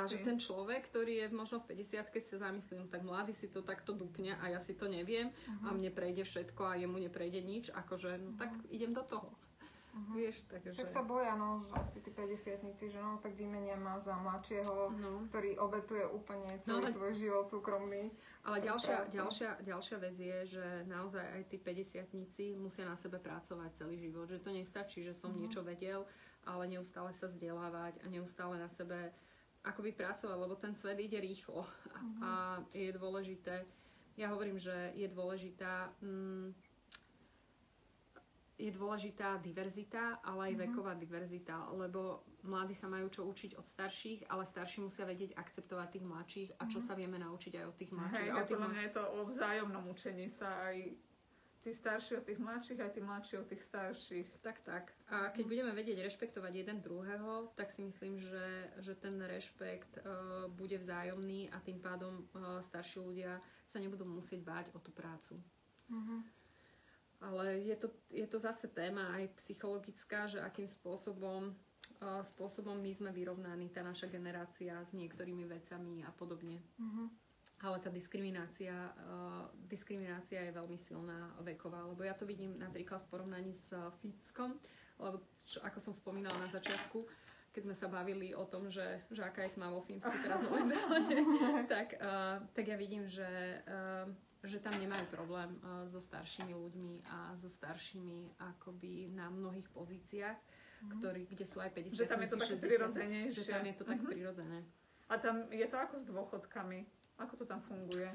že ten človek, ktorý je možno v 50-ke, sa zamyslí, tak mladý si to takto dupne a ja si to neviem a mne prejde všetko a jemu neprejde nič. Akože, no tak idem do toho. Vieš, takže... Tak sa boja, no, že asi tí 50-tníci, že no, tak vymenia ma za mladšieho, ktorý obetuje úplne celý svoj život súkromný. Ale ďalšia vec je, že naozaj aj tí 50-tníci musia na sebe pracovať celý život. Že to nestačí, že som niečo vedel, ale neustále sa vzdelávať a neustále na sebe akoby pracovať, lebo ten svet ide rýchlo. A je dôležité, ja hovorím, že je dôležitá diverzita, ale aj veková diverzita, lebo mladí sa majú čo učiť od starších, ale starší musia vedieť akceptovať tých mladších a čo sa vieme naučiť aj od tých mladších. Hej, podľa mňa je to o vzájomnom učení sa, aj tí starší od tých mladších, aj tí mladší od tých starších. Tak. A keď budeme vedieť rešpektovať jeden druhého, tak si myslím, že ten rešpekt bude vzájomný a tým pádom starší ľudia sa nebudú musieť báť o tú prácu. Ale je to zase téma aj psychologická, že akým spôsobom my sme vyrovnaní, tá naša generácia s niektorými vecami a podobne. Ale tá diskriminácia je veľmi silná veková, lebo ja to vidím napríklad v porovnaní s Fínskom, lebo ako som spomínala na začiatku, keď sme sa bavili o tom, že aká je tma vo Fínsku teraz momentálne, tak ja vidím, že tam nemajú problém so staršími ľuďmi a so staršími akoby na mnohých pozíciách, kde sú aj 50, že tam je to tak prirodzenejšie. Že tam je to tak prirodzené. A tam je to ako s dôchodkami? Ako to tam funguje?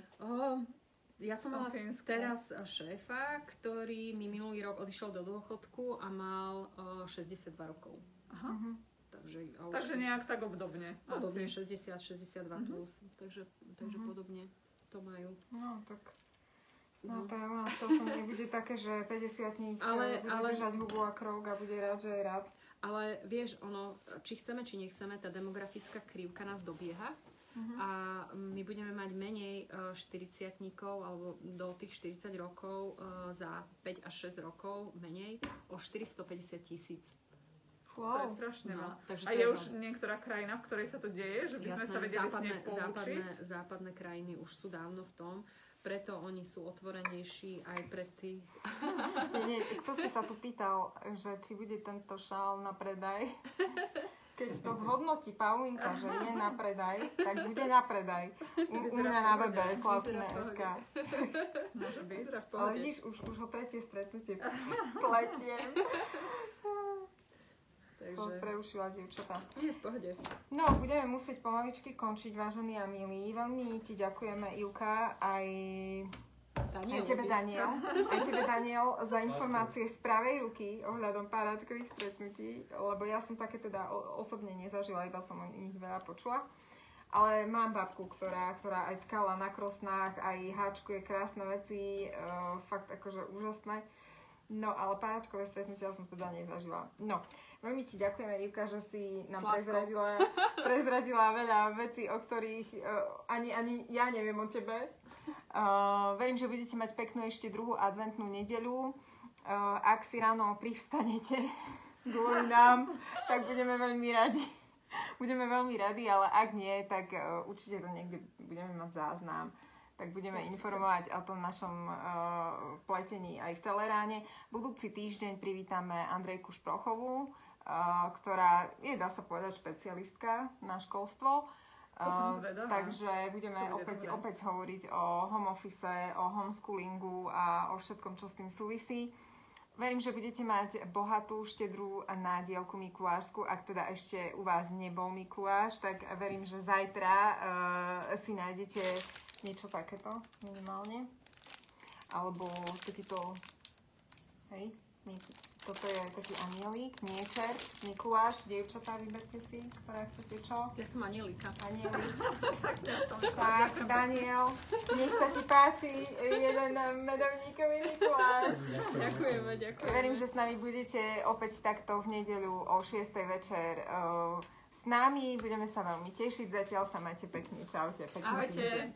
Ja som mala teraz šéfa, ktorý mi minulý rok odišiel do dôchodku a mal 62 rokov. Takže nejak tak obdobne. Podobne, 60-62 plus. Takže podobne to majú. No, tak to je u nás časom nebude také, že 50-tník bude držať hubu a krok a bude rád, že je rád. Ale vieš, či chceme, či nechceme, tá demografická krivka nás dobieha a my budeme mať menej 40-tníkov alebo do tých 40 rokov za 5 až 6 rokov menej o 450,000. Wow. To je strašne veľa. A je už niektorá krajina, v ktorej sa to deje, že by sme sa vedeli s nej poučiť? Západné krajiny už sú dávno v tom, preto oni sú otvorenejší aj pre tých... Kto si sa tu pýtal, že či bude tento šál na predaj? Keď to zhodnotí Paulinka, že je na predaj, tak bude na predaj. U mňa na webe Slavkina.sk. Môže byť. Ale vidíš, už ho tretie stretnutie pletiem. Som preušila, dievčatá. Nie, v pohode. No, budeme musieť pomaličky končiť, vážení a milí. Veľmi ti ďakujeme, Ivka, aj Aj tebe, Daniel, za informácie z pravej ruky ohľadom páračkových stretnutí, lebo ja som také teda osobne nezažila, iba som o nich veľa počula. Ale mám babku, ktorá aj tkala na krosnách, aj háčkuje krásne veci, fakt akože úžasné. No, ale páračkové stretnutia som teda nezažila. No, veľmi ti ďakujeme, Ivka, že si nám prezradila veľa vecí, o ktorých ani ja neviem o tebe. Verím, že budete mať peknú ešte druhú adventnú nedeľu. Ak si ráno privstanete kvôli nám, tak budeme veľmi radi. Budeme veľmi radi, ale ak nie, tak určite to niekde budeme mať záznam. Tak budeme informovať o tom našom pletení aj v Teleráne. Budúci týždeň privítame Andrejku Šprochovú, ktorá je, dá sa povedať, špecialistka na školstvo. To som zvedavá. Takže budeme opäť hovoriť o home office, o homeschoolingu a o všetkom, čo s tým súvisí. Verím, že budete mať bohatú, štedrú nádielku mikulášsku. Ak teda ešte u vás nebol Mikuláš, tak verím, že zajtra si nájdete niečo takéto minimálne. Alebo takýto, hej, toto je taký anielík, nie čert, Mikuláš, dievčatá, vyberte si, ktorá chcete čo? Ja som anielika. Anielík. Tak, Daniel, nech sa ti páči jeden medovníkový Mikuláš. Ďakujeme. Verím, že s nami budete opäť takto v nedeľu o 6. večer s nami. Budeme sa veľmi tešiť. Zatiaľ sa majte pekne. Čaute. Ahojte.